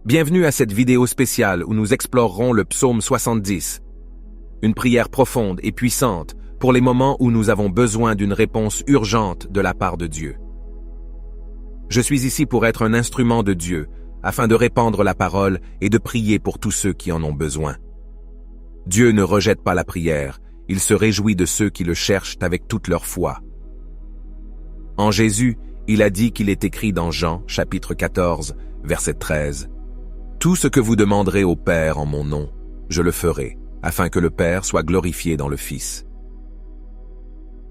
Bienvenue à cette vidéo spéciale où nous explorerons le psaume 70. Une prière profonde et puissante pour les moments où nous avons besoin d'une réponse urgente de la part de Dieu. Je suis ici pour être un instrument de Dieu, afin de répandre la parole et de prier pour tous ceux qui en ont besoin. Dieu ne rejette pas la prière, il se réjouit de ceux qui le cherchent avec toute leur foi. En Jésus, il a dit qu'il est écrit dans Jean, chapitre 14, verset 13. « Tout ce que vous demanderez au Père en mon nom, je le ferai, afin que le Père soit glorifié dans le Fils. »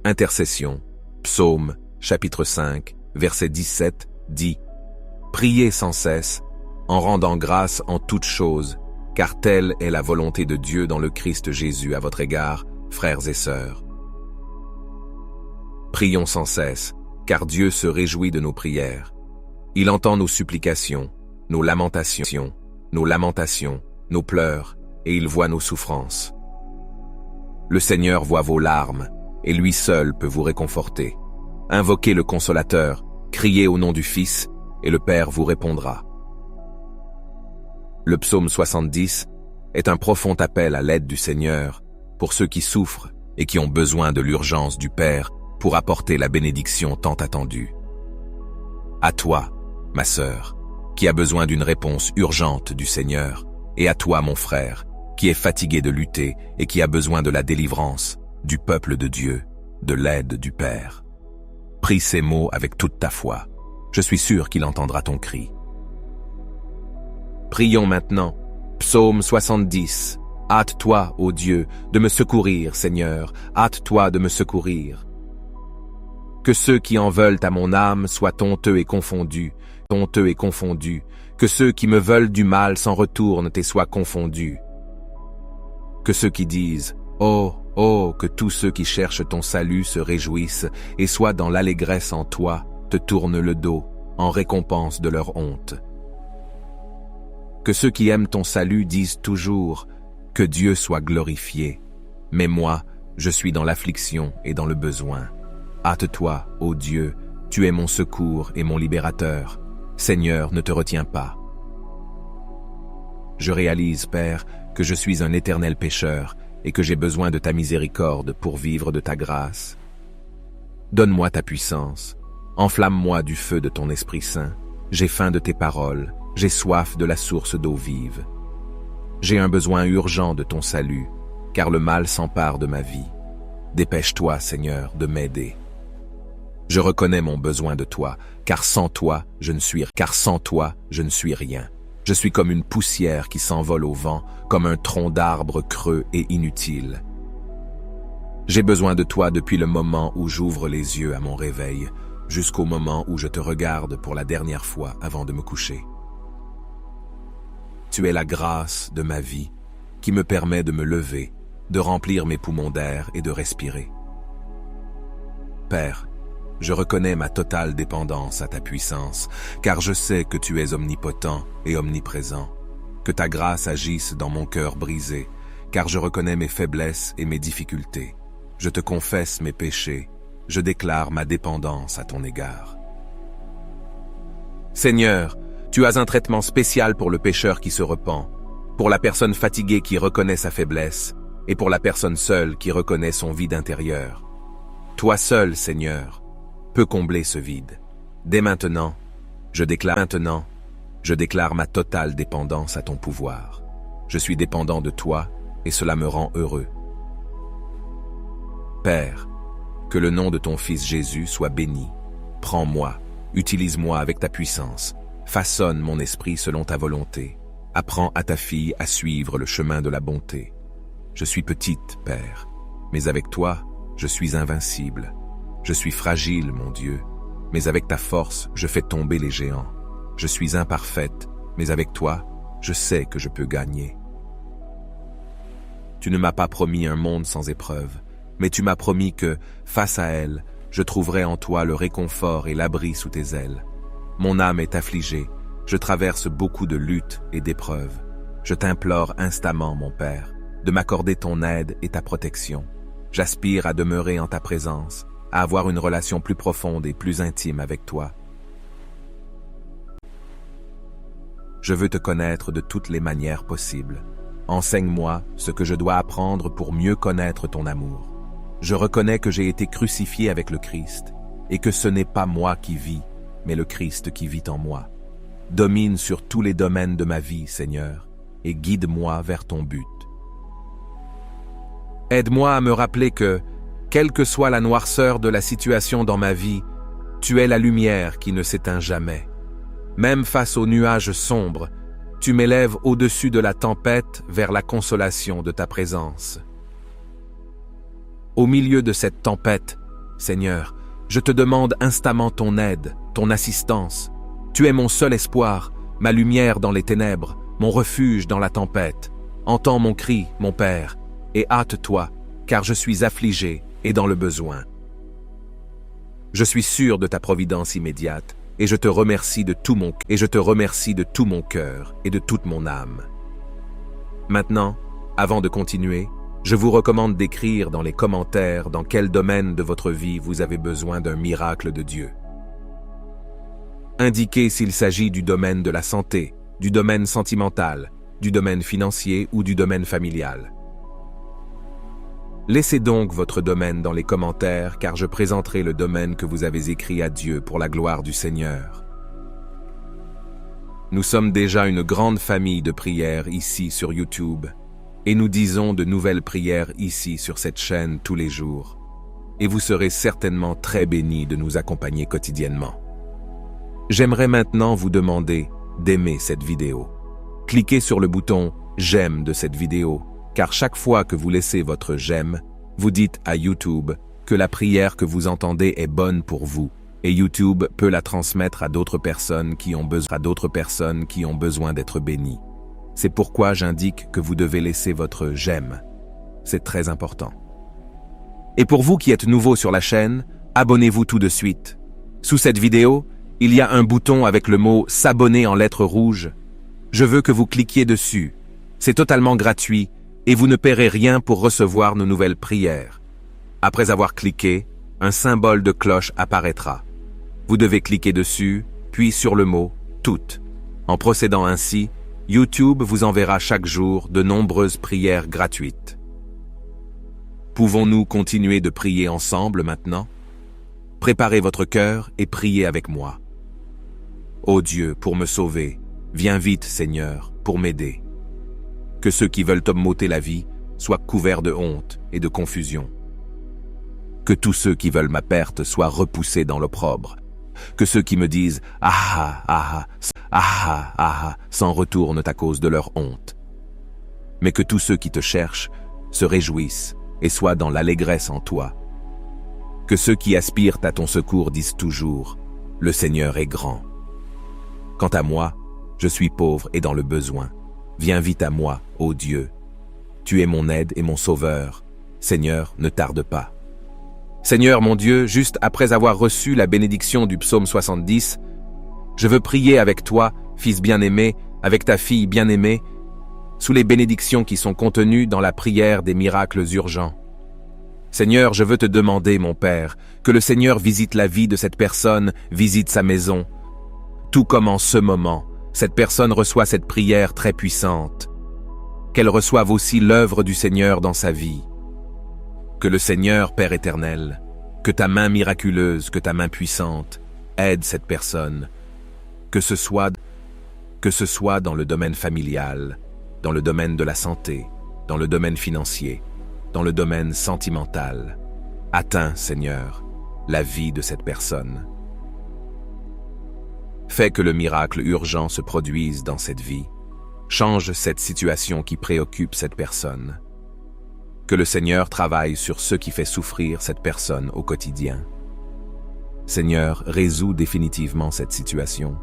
Intercession, Psaume, chapitre 5, verset 17, dit « Priez sans cesse, en rendant grâce en toutes choses, car telle est la volonté de Dieu dans le Christ Jésus à votre égard, frères et sœurs. » Prions sans cesse, car Dieu se réjouit de nos prières. Il entend nos supplications, nos lamentations, nos pleurs, et il voit nos souffrances. Le Seigneur voit vos larmes, et lui seul peut vous réconforter. Invoquez le Consolateur, criez au nom du Fils, et le Père vous répondra. Le psaume 70 est un profond appel à l'aide du Seigneur pour ceux qui souffrent et qui ont besoin de l'urgence du Père pour apporter la bénédiction tant attendue. À toi, ma sœur, qui a besoin d'une réponse urgente du Seigneur, et à toi, mon frère, qui est fatigué de lutter et qui a besoin de la délivrance, du peuple de Dieu, de l'aide du Père. Prie ces mots avec toute ta foi. Je suis sûr qu'il entendra ton cri. Prions maintenant. Psaume 70. Hâte-toi, ô Dieu, de me secourir, Seigneur, hâte-toi de me secourir. Que ceux qui en veulent à mon âme soient honteux et confondus, que ceux qui me veulent du mal s'en retournent et soient confondus. Que ceux qui disent « Oh, oh !» que tous ceux qui cherchent ton salut se réjouissent et soient dans l'allégresse en toi, te tournent le dos, en récompense de leur honte. Que ceux qui aiment ton salut disent toujours « Que Dieu soit glorifié !» Mais moi, je suis dans l'affliction et dans le besoin. Hâte-toi, ô Dieu, tu es mon secours et mon libérateur. Seigneur, ne te retiens pas. Je réalise, Père, que je suis un éternel pécheur et que j'ai besoin de ta miséricorde pour vivre de ta grâce. Donne-moi ta puissance, enflamme-moi du feu de ton Esprit Saint. J'ai faim de tes paroles, j'ai soif de la source d'eau vive. J'ai un besoin urgent de ton salut, car le mal s'empare de ma vie. Dépêche-toi, Seigneur, de m'aider. Je reconnais mon besoin de toi, car sans toi, je ne suis rien. Je suis comme une poussière qui s'envole au vent, comme un tronc d'arbre creux et inutile. J'ai besoin de toi depuis le moment où j'ouvre les yeux à mon réveil, jusqu'au moment où je te regarde pour la dernière fois avant de me coucher. Tu es la grâce de ma vie qui me permet de me lever, de remplir mes poumons d'air et de respirer. Père, je reconnais ma totale dépendance à ta puissance, car je sais que tu es omnipotent et omniprésent, que ta grâce agisse dans mon cœur brisé, car je reconnais mes faiblesses et mes difficultés. Je te confesse mes péchés, je déclare ma dépendance à ton égard. Seigneur, tu as un traitement spécial pour le pécheur qui se repent, pour la personne fatiguée qui reconnaît sa faiblesse, et pour la personne seule qui reconnaît son vide intérieur. Toi seul, Seigneur, peux combler ce vide. Dès maintenant, je déclare ma totale dépendance à ton pouvoir. Je suis dépendant de toi et cela me rend heureux. Père, que le nom de ton Fils Jésus soit béni. Prends-moi, utilise-moi avec ta puissance, façonne mon esprit selon ta volonté. Apprends à ta fille à suivre le chemin de la bonté. Je suis petite, Père, mais avec toi, je suis invincible. Je suis fragile, mon Dieu, mais avec ta force, je fais tomber les géants. Je suis imparfaite, mais avec toi, je sais que je peux gagner. Tu ne m'as pas promis un monde sans épreuve, mais tu m'as promis que, face à elle, je trouverai en toi le réconfort et l'abri sous tes ailes. Mon âme est affligée, je traverse beaucoup de luttes et d'épreuves. Je t'implore instamment, mon Père, de m'accorder ton aide et ta protection. J'aspire à demeurer en ta présence, à avoir une relation plus profonde et plus intime avec toi. je veux te connaître de toutes les manières possibles. Enseigne-moi ce que je dois apprendre pour mieux connaître ton amour. Je reconnais que j'ai été crucifié avec le Christ et que ce n'est pas moi qui vis, mais le Christ qui vit en moi. Domine sur tous les domaines de ma vie, Seigneur, et guide-moi vers ton but. Aide-moi à me rappeler que, quelle que soit la noirceur de la situation dans ma vie, tu es la lumière qui ne s'éteint jamais. Même face aux nuages sombres, tu m'élèves au-dessus de la tempête vers la consolation de ta présence. Au milieu de cette tempête, Seigneur, je te demande instamment ton aide, ton assistance. Tu es mon seul espoir, ma lumière dans les ténèbres, mon refuge dans la tempête. Entends mon cri, mon Père, et hâte-toi, car je suis affligé et dans le besoin. Je suis sûr de ta providence immédiate, et je te remercie de tout mon cœur et de toute mon âme. Maintenant, avant de continuer, je vous recommande d'écrire dans les commentaires dans quel domaine de votre vie vous avez besoin d'un miracle de Dieu. Indiquez s'il s'agit du domaine de la santé, du domaine sentimental, du domaine financier ou du domaine familial. Laissez donc votre domaine dans les commentaires car je présenterai le domaine que vous avez écrit à Dieu pour la gloire du Seigneur. Nous sommes déjà une grande famille de prières ici sur YouTube et nous disons de nouvelles prières ici sur cette chaîne tous les jours. Et vous serez certainement très bénis de nous accompagner quotidiennement. J'aimerais maintenant vous demander d'aimer cette vidéo. Cliquez sur le bouton « J'aime » de cette vidéo, car chaque fois que vous laissez votre « j'aime », vous dites à YouTube que la prière que vous entendez est bonne pour vous, et YouTube peut la transmettre à d'autres personnes qui ont besoin d'être bénies. C'est pourquoi j'indique que vous devez laisser votre « j'aime ». C'est très important. Et pour vous qui êtes nouveau sur la chaîne, abonnez-vous tout de suite. Sous cette vidéo, il y a un bouton avec le mot « S'abonner » en lettres rouges. Je veux que vous cliquiez dessus. C'est totalement gratuit et vous ne paierez rien pour recevoir nos nouvelles prières. Après avoir cliqué, un symbole de cloche apparaîtra. Vous devez cliquer dessus, puis sur le mot « Toutes ». En procédant ainsi, YouTube vous enverra chaque jour de nombreuses prières gratuites. Pouvons-nous continuer de prier ensemble maintenant? Préparez votre cœur et priez avec moi. Ô Dieu, pour me sauver, viens vite, Seigneur, pour m'aider. Que ceux qui veulent m'ôter la vie soient couverts de honte et de confusion. Que tous ceux qui veulent ma perte soient repoussés dans l'opprobre. Que ceux qui me disent « Ah ah ah » s'en retournent à cause de leur honte. Mais que tous ceux qui te cherchent se réjouissent et soient dans l'allégresse en toi. Que ceux qui aspirent à ton secours disent toujours « Le Seigneur est grand ». Quant à moi, je suis pauvre et dans le besoin. Viens vite à moi, ô Dieu. Tu es mon aide et mon sauveur. Seigneur, ne tarde pas. Seigneur mon Dieu, juste après avoir reçu la bénédiction du psaume 70, je veux prier avec toi, fils bien-aimé, avec ta fille bien-aimée, sous les bénédictions qui sont contenues dans la prière des miracles urgents. Seigneur, je veux te demander, mon Père, que le Seigneur visite la vie de cette personne, visite sa maison. Tout comme en ce moment, cette personne reçoit cette prière très puissante. Qu'elle reçoive aussi l'œuvre du Seigneur dans sa vie. Que le Seigneur, Père éternel, que ta main miraculeuse, que ta main puissante, aide cette personne. Que ce soit dans le domaine familial, dans le domaine de la santé, dans le domaine financier, dans le domaine sentimental. Atteins, Seigneur, la vie de cette personne. Fais que le miracle urgent se produise dans cette vie. Change cette situation qui préoccupe cette personne. Que le Seigneur travaille sur ce qui fait souffrir cette personne au quotidien. Seigneur, résous définitivement cette situation.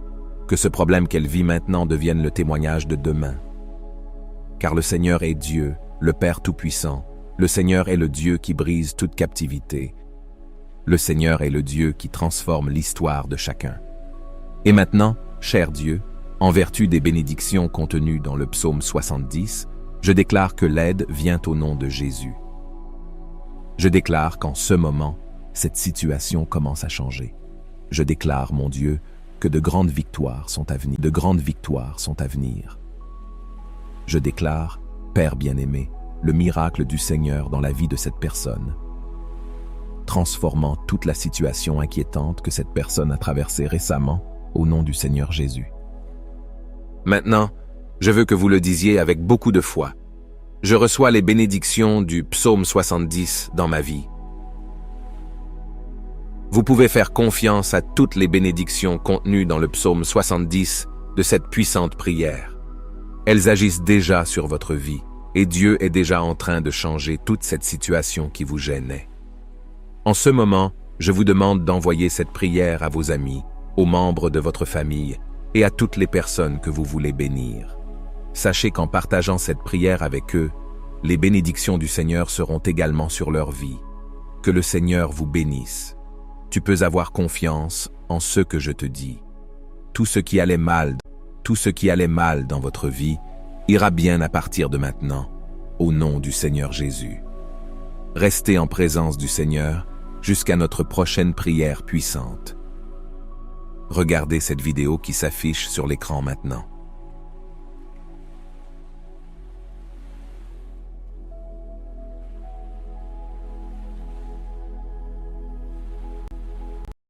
Que ce problème qu'elle vit maintenant devienne le témoignage de demain. Car le Seigneur est Dieu, le Père Tout-Puissant. Le Seigneur est le Dieu qui brise toute captivité. Le Seigneur est le Dieu qui transforme l'histoire de chacun. Et maintenant, cher Dieu, en vertu des bénédictions contenues dans le psaume 70, je déclare que l'aide vient au nom de Jésus. Je déclare qu'en ce moment, cette situation commence à changer. Je déclare, mon Dieu, que de grandes victoires sont à venir. De grandes victoires sont à venir. Je déclare, Père bien-aimé, le miracle du Seigneur dans la vie de cette personne, transformant toute la situation inquiétante que cette personne a traversée récemment au nom du Seigneur Jésus. Maintenant, je veux que vous le disiez avec beaucoup de foi. Je reçois les bénédictions du psaume 70 dans ma vie. Vous pouvez faire confiance à toutes les bénédictions contenues dans le psaume 70 de cette puissante prière. Elles agissent déjà sur votre vie et Dieu est déjà en train de changer toute cette situation qui vous gênait. En ce moment, je vous demande d'envoyer cette prière à vos amis, aux membres de votre famille et à toutes les personnes que vous voulez bénir. Sachez qu'en partageant cette prière avec eux, les bénédictions du Seigneur seront également sur leur vie. Que le Seigneur vous bénisse. Tu peux avoir confiance en ce que je te dis. Tout ce qui allait mal dans votre vie ira bien à partir de maintenant, au nom du Seigneur Jésus. Restez en présence du Seigneur jusqu'à notre prochaine prière puissante. Regardez cette vidéo qui s'affiche sur l'écran maintenant.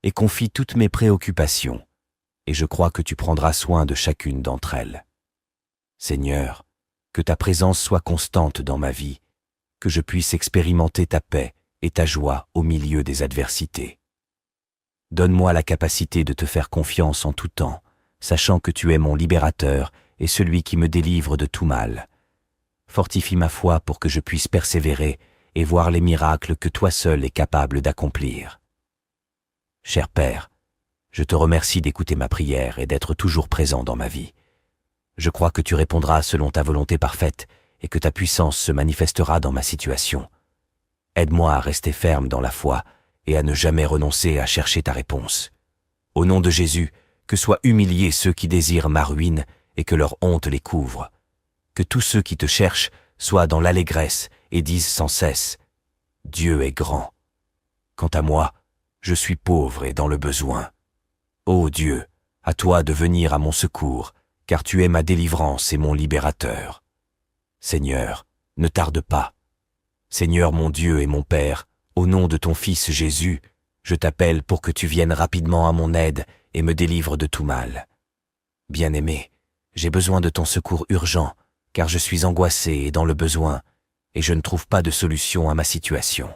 Et confie toutes mes préoccupations, et je crois que tu prendras soin de chacune d'entre elles. Seigneur, que ta présence soit constante dans ma vie, que je puisse expérimenter ta paix et ta joie au milieu des adversités. Donne-moi la capacité de te faire confiance en tout temps, sachant que tu es mon libérateur et celui qui me délivre de tout mal. Fortifie ma foi pour que je puisse persévérer et voir les miracles que toi seul es capable d'accomplir. Cher Père, je te remercie d'écouter ma prière et d'être toujours présent dans ma vie. Je crois que tu répondras selon ta volonté parfaite et que ta puissance se manifestera dans ma situation. Aide-moi à rester ferme dans la foi et à ne jamais renoncer à chercher ta réponse. Au nom de Jésus, que soient humiliés ceux qui désirent ma ruine et que leur honte les couvre. Que tous ceux qui te cherchent soient dans l'allégresse et disent sans cesse « Dieu est grand ». Quant à moi, je suis pauvre et dans le besoin. Ô Dieu, à toi de venir à mon secours, car tu es ma délivrance et mon libérateur. Seigneur, ne tarde pas. Seigneur mon Dieu et mon Père, au nom de ton Fils Jésus, je t'appelle pour que tu viennes rapidement à mon aide et me délivres de tout mal. Bien-aimé, j'ai besoin de ton secours urgent, car je suis angoissé et dans le besoin, et je ne trouve pas de solution à ma situation.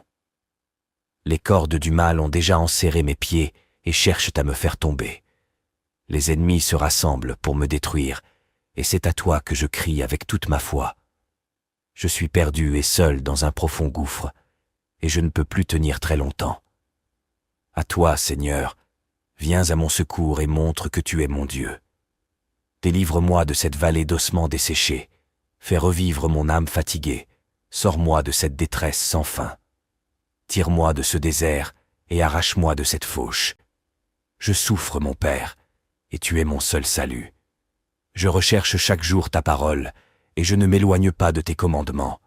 Les cordes du mal ont déjà enserré mes pieds et cherchent à me faire tomber. Les ennemis se rassemblent pour me détruire, et c'est à toi que je crie avec toute ma foi. Je suis perdu et seul dans un profond gouffre, et je ne peux plus tenir très longtemps. À toi, Seigneur, viens à mon secours et montre que tu es mon Dieu. Délivre-moi de cette vallée d'ossements desséchés, fais revivre mon âme fatiguée, sors-moi de cette détresse sans fin. Tire-moi de ce désert et arrache-moi de cette fauche. Je souffre, mon Père, et tu es mon seul salut. Je recherche chaque jour ta parole, et je ne m'éloigne pas de tes commandements.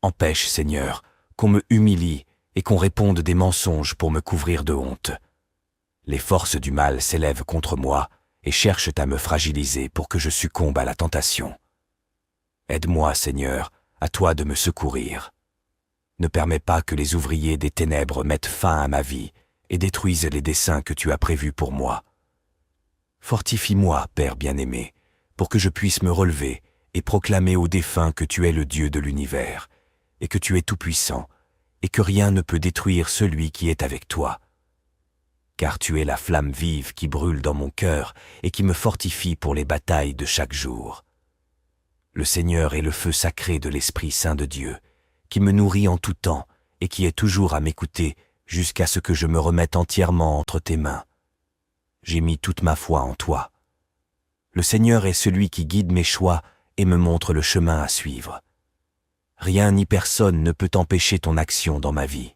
Empêche, Seigneur, qu'on me humilie et qu'on réponde des mensonges pour me couvrir de honte. Les forces du mal s'élèvent contre moi et cherchent à me fragiliser pour que je succombe à la tentation. Aide-moi, Seigneur, à toi de me secourir. Ne permets pas que les ouvriers des ténèbres mettent fin à ma vie et détruisent les desseins que tu as prévus pour moi. Fortifie-moi, Père bien-aimé, pour que je puisse me relever et proclamer aux défunts que tu es le Dieu de l'univers, et que tu es tout-puissant, et que rien ne peut détruire celui qui est avec toi. Car tu es la flamme vive qui brûle dans mon cœur et qui me fortifie pour les batailles de chaque jour. Le Seigneur est le feu sacré de l'Esprit Saint de Dieu, qui me nourrit en tout temps et qui est toujours à m'écouter jusqu'à ce que je me remette entièrement entre tes mains. J'ai mis toute ma foi en toi. Le Seigneur est celui qui guide mes choix et me montre le chemin à suivre. Rien ni personne ne peut empêcher ton action dans ma vie.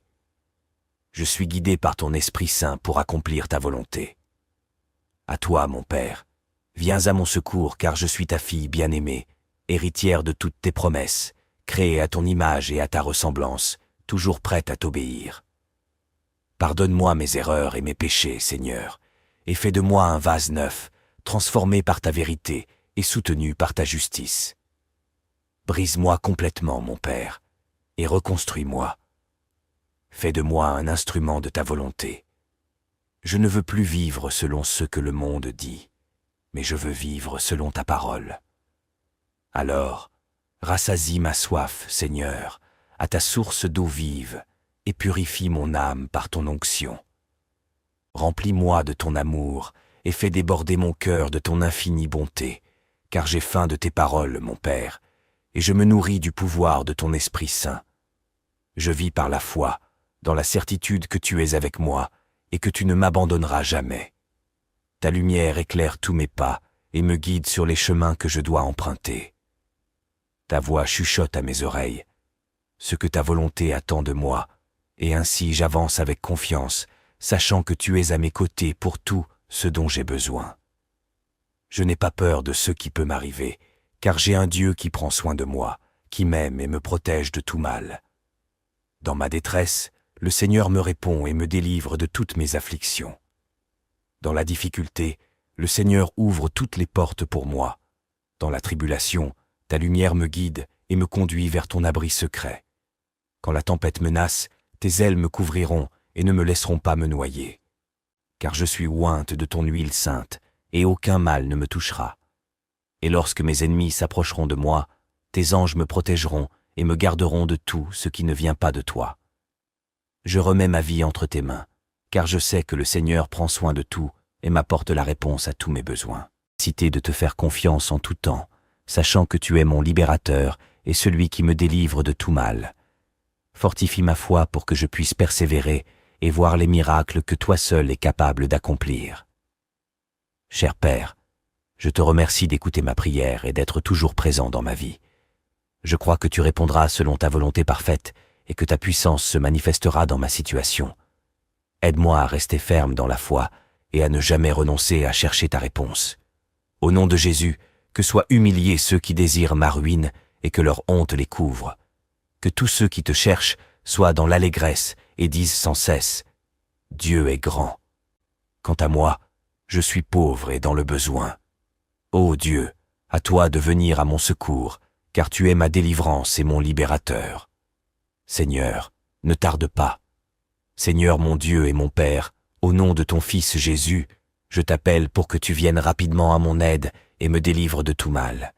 Je suis guidé par ton Esprit Saint pour accomplir ta volonté. À toi, mon Père, viens à mon secours car je suis ta fille bien-aimée, héritière de toutes tes promesses, créée à ton image et à ta ressemblance, toujours prête à t'obéir. Pardonne-moi mes erreurs et mes péchés, Seigneur, et fais de moi un vase neuf, transformé par ta vérité et soutenu par ta justice. Brise-moi complètement, mon Père, et reconstruis-moi. Fais de moi un instrument de ta volonté. Je ne veux plus vivre selon ce que le monde dit, mais je veux vivre selon ta parole. Alors, rassasie ma soif, Seigneur, à ta source d'eau vive, et purifie mon âme par ton onction. Remplis-moi de ton amour, et fais déborder mon cœur de ton infinie bonté, car j'ai faim de tes paroles, mon Père, et je me nourris du pouvoir de ton Esprit Saint. Je vis par la foi, dans la certitude que tu es avec moi, et que tu ne m'abandonneras jamais. Ta lumière éclaire tous mes pas, et me guide sur les chemins que je dois emprunter. Ta voix chuchote à mes oreilles, ce que ta volonté attend de moi, et ainsi j'avance avec confiance, sachant que tu es à mes côtés pour tout ce dont j'ai besoin. Je n'ai pas peur de ce qui peut m'arriver, car j'ai un Dieu qui prend soin de moi, qui m'aime et me protège de tout mal. Dans ma détresse, le Seigneur me répond et me délivre de toutes mes afflictions. Dans la difficulté, le Seigneur ouvre toutes les portes pour moi. Dans la tribulation, ta lumière me guide et me conduit vers ton abri secret. Quand la tempête menace, tes ailes me couvriront et ne me laisseront pas me noyer. Car je suis ointe de ton huile sainte, et aucun mal ne me touchera. Et lorsque mes ennemis s'approcheront de moi, tes anges me protégeront et me garderont de tout ce qui ne vient pas de toi. Je remets ma vie entre tes mains, car je sais que le Seigneur prend soin de tout et m'apporte la réponse à tous mes besoins. Cité de te faire confiance en tout temps, sachant que tu es mon libérateur et celui qui me délivre de tout mal. Fortifie ma foi pour que je puisse persévérer et voir les miracles que toi seul es capable d'accomplir. Cher Père, je te remercie d'écouter ma prière et d'être toujours présent dans ma vie. Je crois que tu répondras selon ta volonté parfaite et que ta puissance se manifestera dans ma situation. Aide-moi à rester ferme dans la foi et à ne jamais renoncer à chercher ta réponse. Au nom de Jésus, que soient humiliés ceux qui désirent ma ruine et que leur honte les couvre. Que tous ceux qui te cherchent soient dans l'allégresse et disent sans cesse « Dieu est grand ». Quant à moi, je suis pauvre et dans le besoin. Ô Dieu, à toi de venir à mon secours, car tu es ma délivrance et mon libérateur. Seigneur, ne tarde pas. Seigneur mon Dieu et mon Père, au nom de ton Fils Jésus, je t'appelle pour que tu viennes rapidement à mon aide et me délivres de tout mal.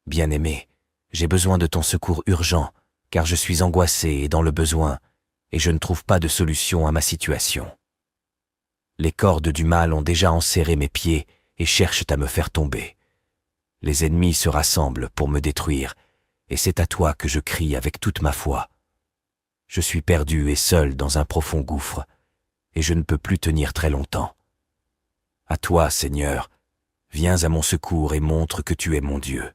Bien-aimé, j'ai besoin de ton secours urgent, car je suis angoissé et dans le besoin, et je ne trouve pas de solution à ma situation. Les cordes du mal ont déjà enserré mes pieds et cherchent à me faire tomber. Les ennemis se rassemblent pour me détruire, et c'est à toi que je crie avec toute ma foi. Je suis perdu et seul dans un profond gouffre, et je ne peux plus tenir très longtemps. À toi, Seigneur, viens à mon secours et montre que tu es mon Dieu.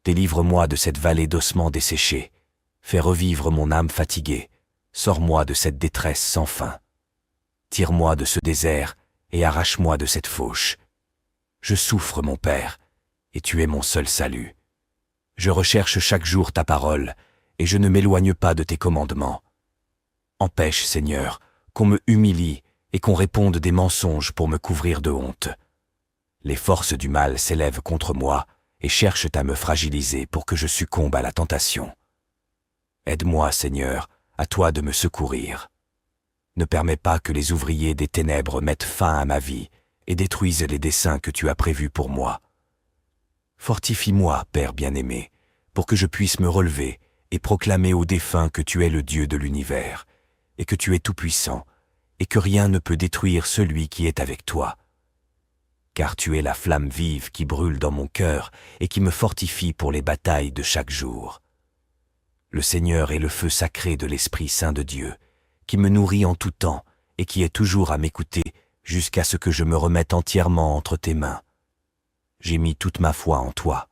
Délivre-moi de cette vallée d'ossements desséchés, fais revivre mon âme fatiguée, sors-moi de cette détresse sans fin. Tire-moi de ce désert et arrache-moi de cette fauche. Je souffre, mon Père, et tu es mon seul salut. Je recherche chaque jour ta parole, et je ne m'éloigne pas de tes commandements. Empêche, Seigneur, qu'on me humilie et qu'on réponde des mensonges pour me couvrir de honte. Les forces du mal s'élèvent contre moi et cherchent à me fragiliser pour que je succombe à la tentation. Aide-moi, Seigneur, à toi de me secourir. Ne permets pas que les ouvriers des ténèbres mettent fin à ma vie et détruisent les desseins que tu as prévus pour moi. Fortifie-moi, Père bien-aimé, pour que je puisse me relever et proclamer aux défunts que tu es le Dieu de l'univers, et que tu es tout-puissant, et que rien ne peut détruire celui qui est avec toi. Car tu es la flamme vive qui brûle dans mon cœur et qui me fortifie pour les batailles de chaque jour. Le Seigneur est le feu sacré de l'Esprit Saint de Dieu, qui me nourrit en tout temps et qui est toujours à m'écouter jusqu'à ce que je me remette entièrement entre tes mains. J'ai mis toute ma foi en toi.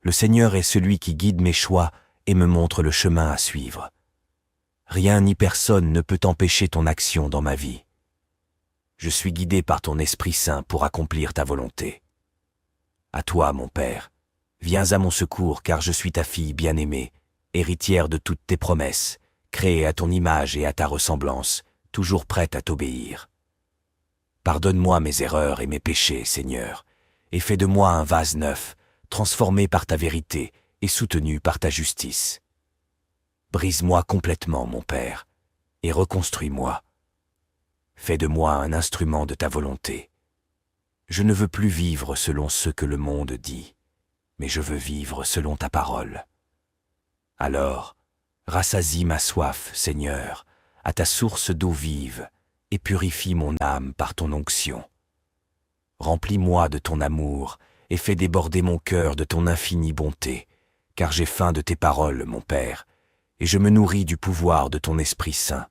Le Seigneur est celui qui guide mes choix et me montre le chemin à suivre. Rien ni personne ne peut empêcher ton action dans ma vie. Je suis guidé par ton Esprit Saint pour accomplir ta volonté. À toi, mon Père, viens à mon secours car je suis ta fille bien-aimée, héritière de toutes tes promesses, créée à ton image et à ta ressemblance, toujours prête à t'obéir. Pardonne-moi mes erreurs et mes péchés, Seigneur, et fais de moi un vase neuf, transformé par ta vérité et soutenu par ta justice. Brise-moi complètement, mon Père, et reconstruis-moi. Fais de moi un instrument de ta volonté. Je ne veux plus vivre selon ce que le monde dit, mais je veux vivre selon ta parole. Alors, rassasie ma soif, Seigneur, à ta source d'eau vive, et purifie mon âme par ton onction. Remplis-moi de ton amour, et fais déborder mon cœur de ton infinie bonté, car j'ai faim de tes paroles, mon Père, et je me nourris du pouvoir de ton Esprit Saint.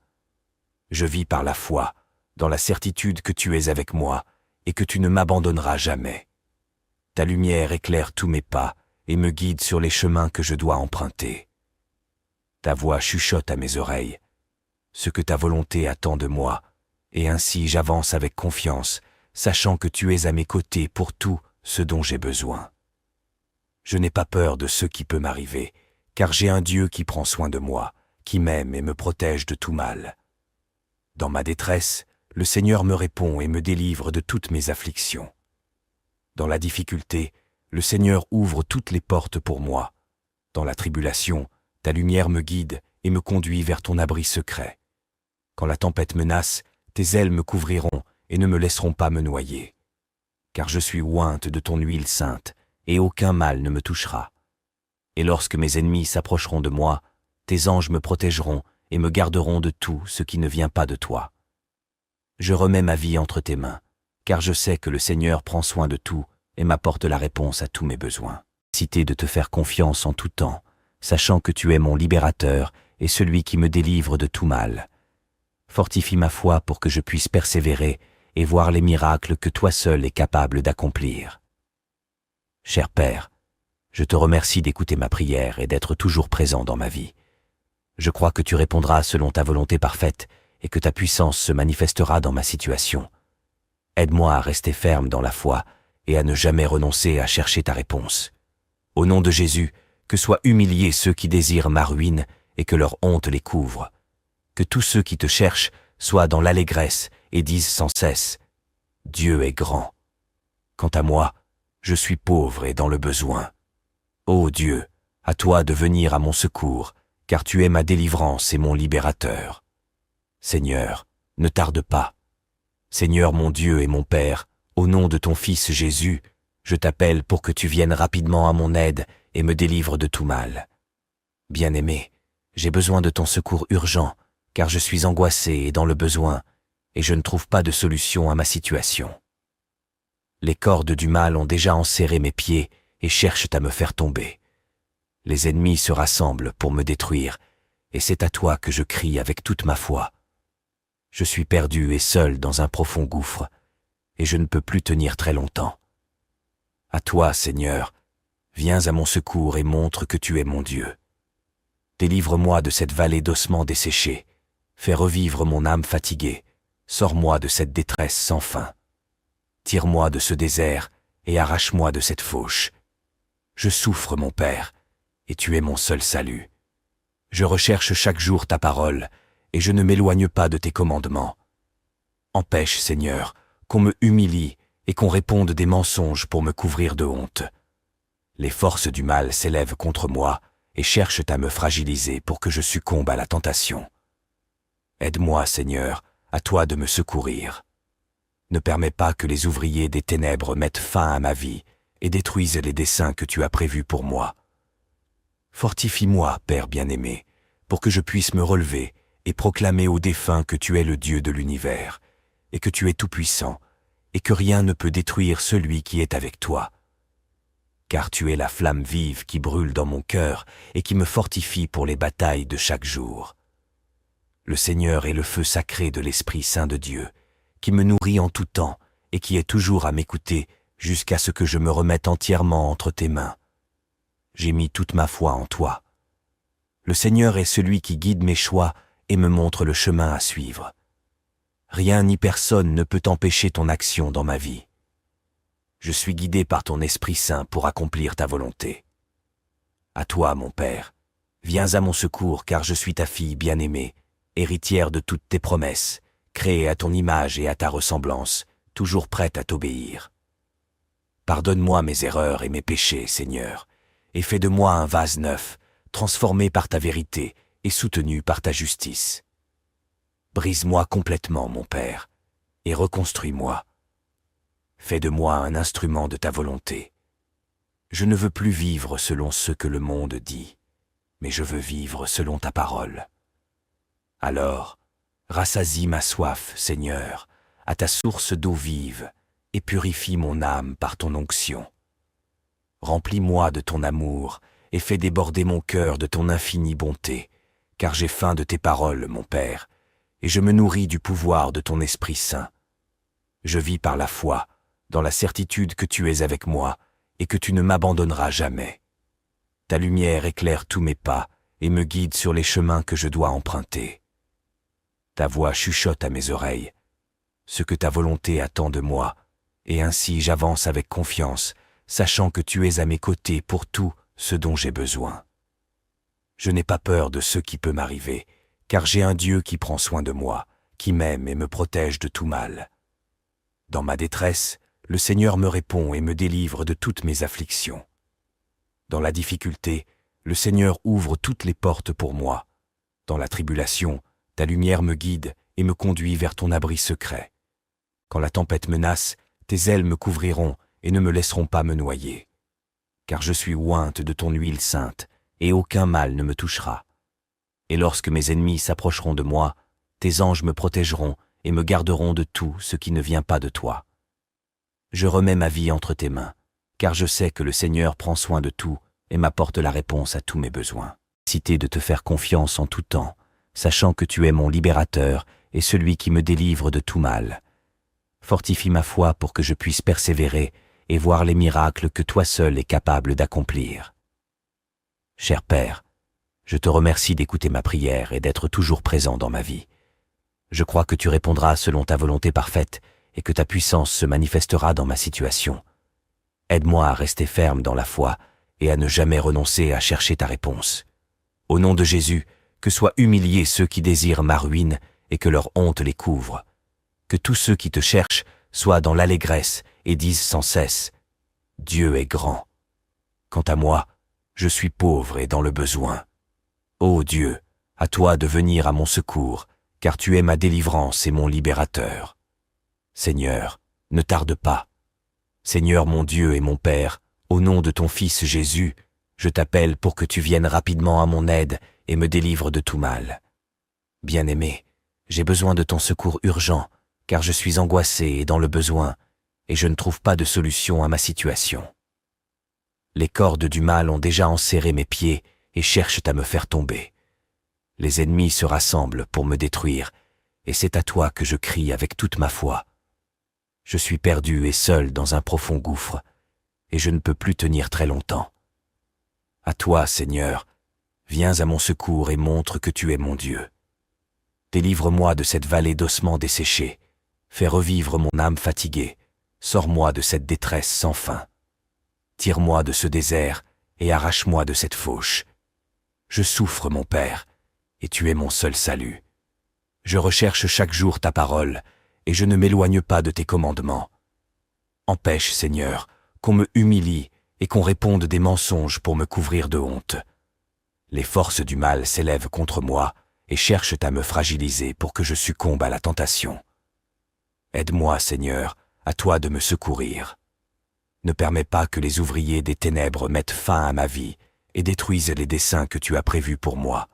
Je vis par la foi, dans la certitude que tu es avec moi, et que tu ne m'abandonneras jamais. Ta lumière éclaire tous mes pas, et me guide sur les chemins que je dois emprunter. Ta voix chuchote à mes oreilles, ce que ta volonté attend de moi, et ainsi j'avance avec confiance, sachant que tu es à mes côtés pour tout ce dont j'ai besoin. Je n'ai pas peur de ce qui peut m'arriver, car j'ai un Dieu qui prend soin de moi, qui m'aime et me protège de tout mal. Dans ma détresse, le Seigneur me répond et me délivre de toutes mes afflictions. Dans la difficulté, le Seigneur ouvre toutes les portes pour moi. Dans la tribulation, ta lumière me guide et me conduit vers ton abri secret. Quand la tempête menace, tes ailes me couvriront et ne me laisseront pas me noyer. Car je suis ointe de ton huile sainte, et aucun mal ne me touchera. Et lorsque mes ennemis s'approcheront de moi, tes anges me protégeront et me garderont de tout ce qui ne vient pas de toi. Je remets ma vie entre tes mains, car je sais que le Seigneur prend soin de tout et m'apporte la réponse à tous mes besoins. Cité de te faire confiance en tout temps, sachant que tu es mon libérateur et celui qui me délivre de tout mal. Fortifie ma foi pour que je puisse persévérer et voir les miracles que toi seul es capable d'accomplir. Cher Père, je te remercie d'écouter ma prière et d'être toujours présent dans ma vie. Je crois que tu répondras selon ta volonté parfaite et que ta puissance se manifestera dans ma situation. Aide-moi à rester ferme dans la foi et à ne jamais renoncer à chercher ta réponse. Au nom de Jésus, que soient humiliés ceux qui désirent ma ruine et que leur honte les couvre. Que tous ceux qui te cherchent soient dans l'allégresse et disent sans cesse « Dieu est grand ». Quant à moi, je suis pauvre et dans le besoin. Ô Dieu, à toi de venir à mon secours, car tu es ma délivrance et mon libérateur. Seigneur, ne tarde pas. Seigneur mon Dieu et mon Père, au nom de ton Fils Jésus, je t'appelle pour que tu viennes rapidement à mon aide et me délivres de tout mal. Bien-aimé, j'ai besoin de ton secours urgent, car je suis angoissé et dans le besoin, et je ne trouve pas de solution à ma situation. Les cordes du mal ont déjà enserré mes pieds et cherchent à me faire tomber. Les ennemis se rassemblent pour me détruire, et c'est à toi que je crie avec toute ma foi. Je suis perdu et seul dans un profond gouffre, et je ne peux plus tenir très longtemps. À toi, Seigneur, viens à mon secours et montre que tu es mon Dieu. Délivre-moi de cette vallée d'ossements desséchés, fais revivre mon âme fatiguée, sors-moi de cette détresse sans fin. Tire-moi de ce désert et arrache-moi de cette fauche. Je souffre, mon Père, et tu es mon seul salut. Je recherche chaque jour ta parole, et je ne m'éloigne pas de tes commandements. Empêche, Seigneur, qu'on me humilie et qu'on réponde des mensonges pour me couvrir de honte. Les forces du mal s'élèvent contre moi et cherchent à me fragiliser pour que je succombe à la tentation. Aide-moi, Seigneur, à toi de me secourir. Ne permets pas que les ouvriers des ténèbres mettent fin à ma vie et détruisent les desseins que tu as prévus pour moi. Fortifie-moi, Père bien-aimé, pour que je puisse me relever et proclamer aux défunts que tu es le Dieu de l'univers, et que tu es tout-puissant, et que rien ne peut détruire celui qui est avec toi. Car tu es la flamme vive qui brûle dans mon cœur et qui me fortifie pour les batailles de chaque jour. Le Seigneur est le feu sacré de l'Esprit Saint de Dieu, qui me nourrit en tout temps et qui est toujours à m'écouter jusqu'à ce que je me remette entièrement entre tes mains. J'ai mis toute ma foi en toi. Le Seigneur est celui qui guide mes choix et me montre le chemin à suivre. Rien ni personne ne peut empêcher ton action dans ma vie. Je suis guidé par ton Esprit Saint pour accomplir ta volonté. À toi, mon Père, viens à mon secours car je suis ta fille bien-aimée, héritière de toutes tes promesses, créée à ton image et à ta ressemblance, toujours prête à t'obéir. Pardonne-moi mes erreurs et mes péchés, Seigneur, et fais de moi un vase neuf, transformé par ta vérité et soutenu par ta justice. Brise-moi complètement, mon Père, et reconstruis-moi. Fais de moi un instrument de ta volonté. Je ne veux plus vivre selon ce que le monde dit, mais je veux vivre selon ta parole. Alors, rassasie ma soif, Seigneur, à ta source d'eau vive, et purifie mon âme par ton onction. Remplis-moi de ton amour, et fais déborder mon cœur de ton infinie bonté, car j'ai faim de tes paroles, mon Père, et je me nourris du pouvoir de ton Esprit Saint. Je vis par la foi, dans la certitude que tu es avec moi, et que tu ne m'abandonneras jamais. Ta lumière éclaire tous mes pas, et me guide sur les chemins que je dois emprunter. Ta voix chuchote à mes oreilles, ce que ta volonté attend de moi, et ainsi j'avance avec confiance, sachant que tu es à mes côtés pour tout ce dont j'ai besoin. Je n'ai pas peur de ce qui peut m'arriver, car j'ai un Dieu qui prend soin de moi, qui m'aime et me protège de tout mal. Dans ma détresse, le Seigneur me répond et me délivre de toutes mes afflictions. Dans la difficulté, le Seigneur ouvre toutes les portes pour moi. Dans la tribulation, ta lumière me guide et me conduit vers ton abri secret. Quand la tempête menace, tes ailes me couvriront et ne me laisseront pas me noyer. Car je suis ointe de ton huile sainte, et aucun mal ne me touchera. Et lorsque mes ennemis s'approcheront de moi, tes anges me protégeront et me garderont de tout ce qui ne vient pas de toi. Je remets ma vie entre tes mains, car je sais que le Seigneur prend soin de tout et m'apporte la réponse à tous mes besoins. Cité de te faire confiance en tout temps, sachant que tu es mon libérateur et celui qui me délivre de tout mal. Fortifie ma foi pour que je puisse persévérer et voir les miracles que toi seul es capable d'accomplir. Cher Père, je te remercie d'écouter ma prière et d'être toujours présent dans ma vie. Je crois que tu répondras selon ta volonté parfaite et que ta puissance se manifestera dans ma situation. Aide-moi à rester ferme dans la foi et à ne jamais renoncer à chercher ta réponse. Au nom de Jésus, que soient humiliés ceux qui désirent ma ruine et que leur honte les couvre. Que tous ceux qui te cherchent soient dans l'allégresse et disent sans cesse « Dieu est grand ». Quant à moi, je suis pauvre et dans le besoin. Ô Dieu, à toi de venir à mon secours, car tu es ma délivrance et mon libérateur. Seigneur, ne tarde pas. Seigneur mon Dieu et mon Père, au nom de ton Fils Jésus, je t'appelle pour que tu viennes rapidement à mon aide et me délivres de tout mal. Bien-aimé, j'ai besoin de ton secours urgent, car je suis angoissé et dans le besoin, et je ne trouve pas de solution à ma situation. Les cordes du mal ont déjà enserré mes pieds et cherchent à me faire tomber. Les ennemis se rassemblent pour me détruire, et c'est à toi que je crie avec toute ma foi. Je suis perdu et seul dans un profond gouffre, et je ne peux plus tenir très longtemps. À toi, Seigneur, viens à mon secours et montre que tu es mon Dieu. Délivre-moi de cette vallée d'ossements desséchés, fais revivre mon âme fatiguée, sors-moi de cette détresse sans fin. Tire-moi de ce désert et arrache-moi de cette fauche. Je souffre, mon Père, et tu es mon seul salut. Je recherche chaque jour ta parole, et je ne m'éloigne pas de tes commandements. Empêche, Seigneur, qu'on me humilie et qu'on réponde des mensonges pour me couvrir de honte. Les forces du mal s'élèvent contre moi et cherchent à me fragiliser pour que je succombe à la tentation. Aide-moi, Seigneur, à toi de me secourir. Ne permets pas que les ouvriers des ténèbres mettent fin à ma vie et détruisent les desseins que tu as prévus pour moi.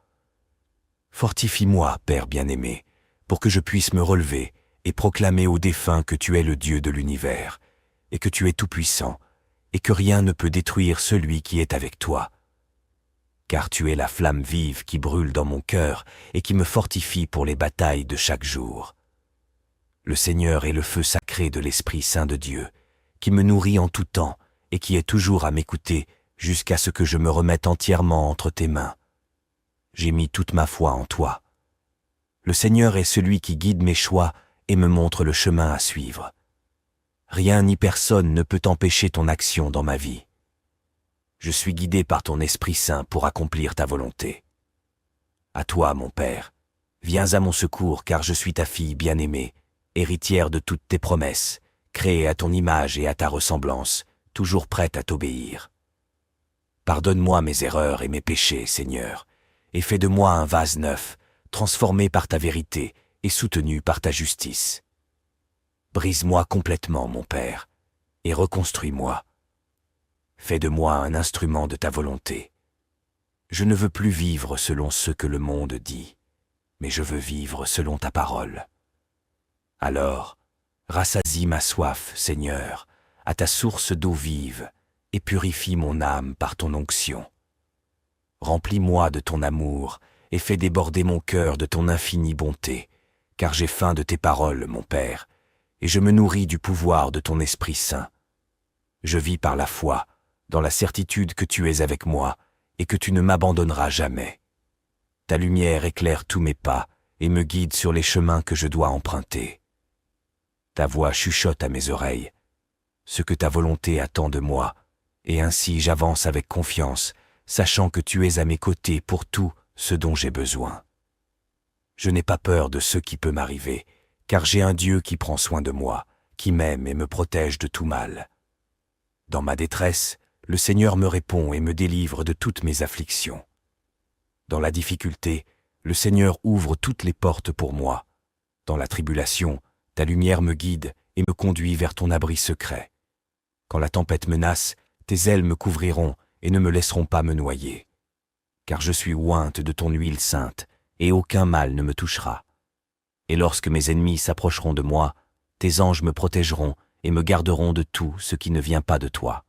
Fortifie-moi, Père bien-aimé, pour que je puisse me relever et proclamer aux défunts que tu es le Dieu de l'univers, et que tu es tout-puissant, et que rien ne peut détruire celui qui est avec toi. Car tu es la flamme vive qui brûle dans mon cœur et qui me fortifie pour les batailles de chaque jour. Le Seigneur est le feu sacré de l'Esprit Saint de Dieu, qui me nourrit en tout temps et qui est toujours à m'écouter jusqu'à ce que je me remette entièrement entre tes mains. J'ai mis toute ma foi en toi. Le Seigneur est celui qui guide mes choix et me montre le chemin à suivre. Rien ni personne ne peut empêcher ton action dans ma vie. Je suis guidé par ton Esprit Saint pour accomplir ta volonté. À toi, mon Père, viens à mon secours car je suis ta fille bien-aimée, héritière de toutes tes promesses, créé à ton image et à ta ressemblance, toujours prête à t'obéir. Pardonne-moi mes erreurs et mes péchés, Seigneur, et fais de moi un vase neuf, transformé par ta vérité et soutenu par ta justice. Brise-moi complètement, mon Père, et reconstruis-moi. Fais de moi un instrument de ta volonté. Je ne veux plus vivre selon ce que le monde dit, mais je veux vivre selon ta parole. Alors, rassasie ma soif, Seigneur, à ta source d'eau vive, et purifie mon âme par ton onction. Remplis-moi de ton amour, et fais déborder mon cœur de ton infinie bonté, car j'ai faim de tes paroles, mon Père, et je me nourris du pouvoir de ton Esprit Saint. Je vis par la foi, dans la certitude que tu es avec moi, et que tu ne m'abandonneras jamais. Ta lumière éclaire tous mes pas, et me guide sur les chemins que je dois emprunter. Ta voix chuchote à mes oreilles, ce que ta volonté attend de moi, et ainsi j'avance avec confiance, sachant que tu es à mes côtés pour tout ce dont j'ai besoin. Je n'ai pas peur de ce qui peut m'arriver, car j'ai un Dieu qui prend soin de moi, qui m'aime et me protège de tout mal. Dans ma détresse, le Seigneur me répond et me délivre de toutes mes afflictions. Dans la difficulté, le Seigneur ouvre toutes les portes pour moi. Dans la tribulation, ta lumière me guide et me conduit vers ton abri secret. Quand la tempête menace, tes ailes me couvriront et ne me laisseront pas me noyer. Car je suis ointe de ton huile sainte, et aucun mal ne me touchera. Et lorsque mes ennemis s'approcheront de moi, tes anges me protégeront et me garderont de tout ce qui ne vient pas de toi.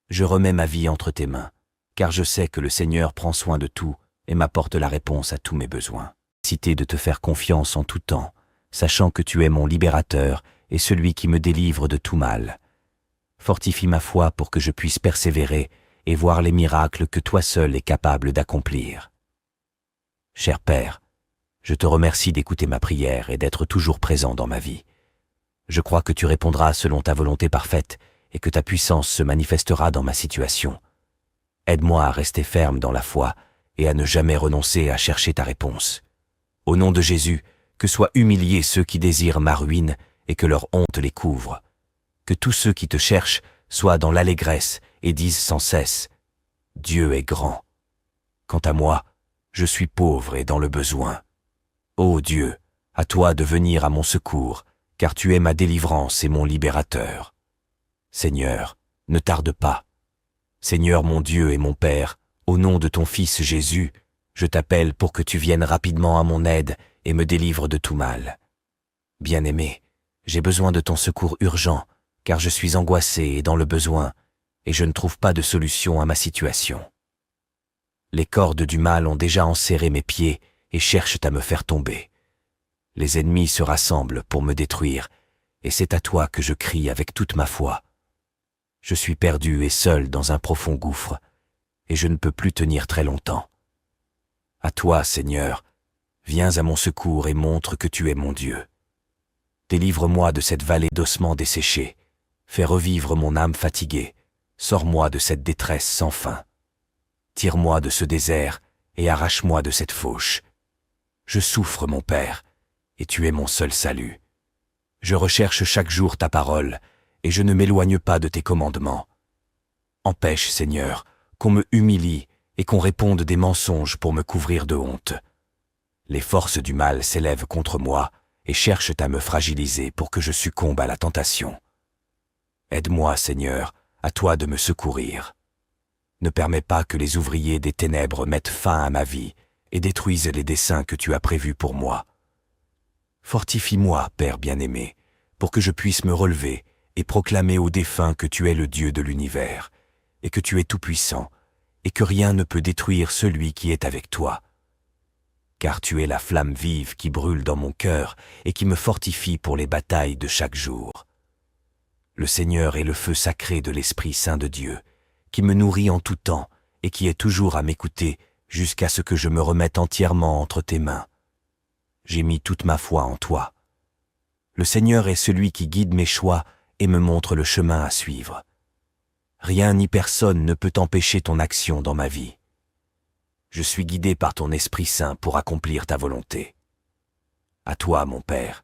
Je remets ma vie entre tes mains, car je sais que le Seigneur prend soin de tout et m'apporte la réponse à tous mes besoins. Cité de te faire confiance en tout temps, sachant que tu es mon libérateur et celui qui me délivre de tout mal. Fortifie ma foi pour que je puisse persévérer et voir les miracles que toi seul es capable d'accomplir. Cher Père, je te remercie d'écouter ma prière et d'être toujours présent dans ma vie. Je crois que tu répondras selon ta volonté parfaite et que ta puissance se manifestera dans ma situation. Aide-moi à rester ferme dans la foi et à ne jamais renoncer à chercher ta réponse. Au nom de Jésus, que soient humiliés ceux qui désirent ma ruine et que leur honte les couvre. Que tous ceux qui te cherchent soient dans l'allégresse et disent sans cesse « Dieu est grand ». Quant à moi, je suis pauvre et dans le besoin. Ô Dieu, à toi de venir à mon secours, car tu es ma délivrance et mon libérateur. Seigneur, ne tarde pas. Seigneur mon Dieu et mon Père, au nom de ton Fils Jésus, je t'appelle pour que tu viennes rapidement à mon aide et me délivres de tout mal. Bien-aimé, j'ai besoin de ton secours urgent, car je suis angoissé et dans le besoin, et je ne trouve pas de solution à ma situation. Les cordes du mal ont déjà enserré mes pieds et cherchent à me faire tomber. Les ennemis se rassemblent pour me détruire, et c'est à toi que je crie avec toute ma foi. Je suis perdu et seul dans un profond gouffre, et je ne peux plus tenir très longtemps. À toi, Seigneur, viens à mon secours et montre que tu es mon Dieu. Délivre-moi de cette vallée d'ossements desséchés, fais revivre mon âme fatiguée, sors-moi de cette détresse sans fin. Tire-moi de ce désert et arrache-moi de cette fauche. Je souffre, mon Père, et tu es mon seul salut. Je recherche chaque jour ta parole, et je ne m'éloigne pas de tes commandements. Empêche, Seigneur, qu'on me humilie et qu'on réponde des mensonges pour me couvrir de honte. Les forces du mal s'élèvent contre moi et cherchent à me fragiliser pour que je succombe à la tentation. Aide-moi, Seigneur, à toi de me secourir. Ne permets pas que les ouvriers des ténèbres mettent fin à ma vie et détruisent les desseins que tu as prévus pour moi. Fortifie-moi, Père bien-aimé, pour que je puisse me relever et proclamer aux défunts que tu es le Dieu de l'univers, et que tu es tout-puissant, et que rien ne peut détruire celui qui est avec toi. Car tu es la flamme vive qui brûle dans mon cœur et qui me fortifie pour les batailles de chaque jour. Le Seigneur est le feu sacré de l'Esprit Saint de Dieu, qui me nourrit en tout temps et qui est toujours à m'écouter jusqu'à ce que je me remette entièrement entre tes mains. J'ai mis toute ma foi en toi. Le Seigneur est celui qui guide mes choix et me montre le chemin à suivre. Rien ni personne ne peut empêcher ton action dans ma vie. Je suis guidé par ton Esprit Saint pour accomplir ta volonté. À toi, mon Père,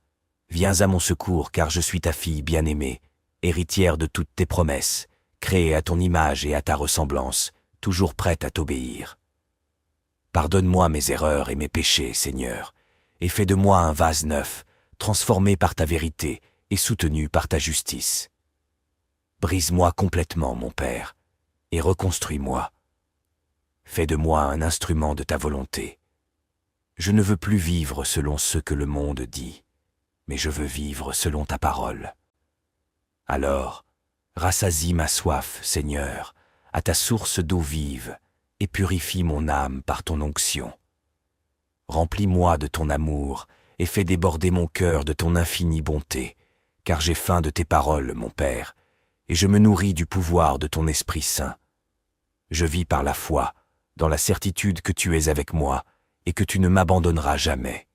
Viens à mon secours, car je suis ta fille bien-aimée, héritière de toutes tes promesses, créée à ton image et à ta ressemblance, toujours prête à t'obéir. Pardonne-moi mes erreurs et mes péchés, Seigneur, et fais de moi un vase neuf, transformé par ta vérité et soutenu par ta justice. Brise-moi complètement, mon Père, et reconstruis-moi. Fais de moi un instrument de ta volonté. Je ne veux plus vivre selon ce que le monde dit, mais je veux vivre selon ta parole. Alors, rassasie ma soif, Seigneur, à ta source d'eau vive, et purifie mon âme par ton onction. Remplis-moi de ton amour, et fais déborder mon cœur de ton infinie bonté, car j'ai faim de tes paroles, mon Père, et je me nourris du pouvoir de ton Esprit Saint. Je vis par la foi, dans la certitude que tu es avec moi, et que tu ne m'abandonneras jamais.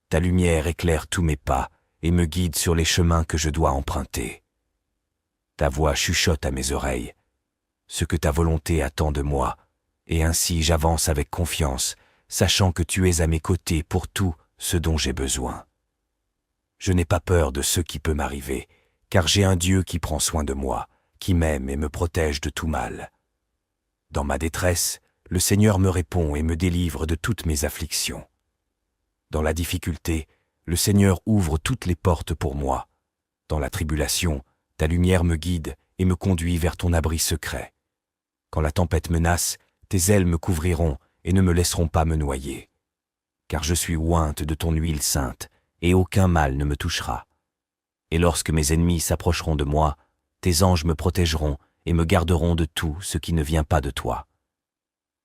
Ta lumière éclaire tous mes pas, et me guide sur les chemins que je dois emprunter. Ta voix chuchote à mes oreilles, ce que ta volonté attend de moi, et ainsi j'avance avec confiance, sachant que tu es à mes côtés pour tout ce dont j'ai besoin. Je n'ai pas peur de ce qui peut m'arriver, car j'ai un Dieu qui prend soin de moi, qui m'aime et me protège de tout mal. Dans ma détresse, le Seigneur me répond et me délivre de toutes mes afflictions. Dans la difficulté, le Seigneur ouvre toutes les portes pour moi. Dans la tribulation, ta lumière me guide et me conduit vers ton abri secret. Quand la tempête menace, tes ailes me couvriront et ne me laisseront pas me noyer. Car je suis ointe de ton huile sainte, et aucun mal ne me touchera. Et lorsque mes ennemis s'approcheront de moi, tes anges me protégeront et me garderont de tout ce qui ne vient pas de toi.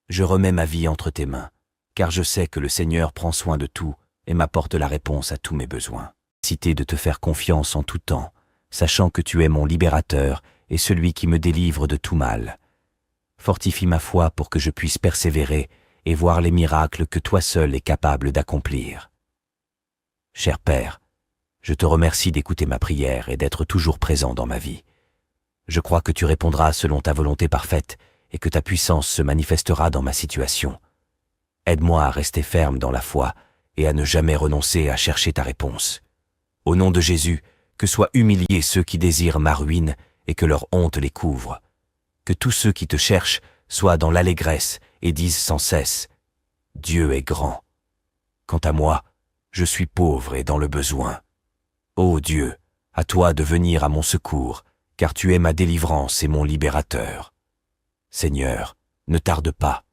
Je remets ma vie entre tes mains, car je sais que le Seigneur prend soin de tout et m'apporte la réponse à tous mes besoins. Cité de te faire confiance en tout temps, sachant que tu es mon libérateur et celui qui me délivre de tout mal. Fortifie ma foi pour que je puisse persévérer et voir les miracles que toi seul es capable d'accomplir. Cher Père, je te remercie d'écouter ma prière et d'être toujours présent dans ma vie. Je crois que tu répondras selon ta volonté parfaite et que ta puissance se manifestera dans ma situation. Aide-moi à rester ferme dans la foi et à ne jamais renoncer à chercher ta réponse. Au nom de Jésus, que soient humiliés ceux qui désirent ma ruine et que leur honte les couvre. Que tous ceux qui te cherchent soient dans l'allégresse et disent sans cesse « Dieu est grand ». Quant à moi, je suis pauvre et dans le besoin. Ô Dieu, à toi de venir à mon secours, car tu es ma délivrance et mon libérateur. Seigneur, ne tarde pas.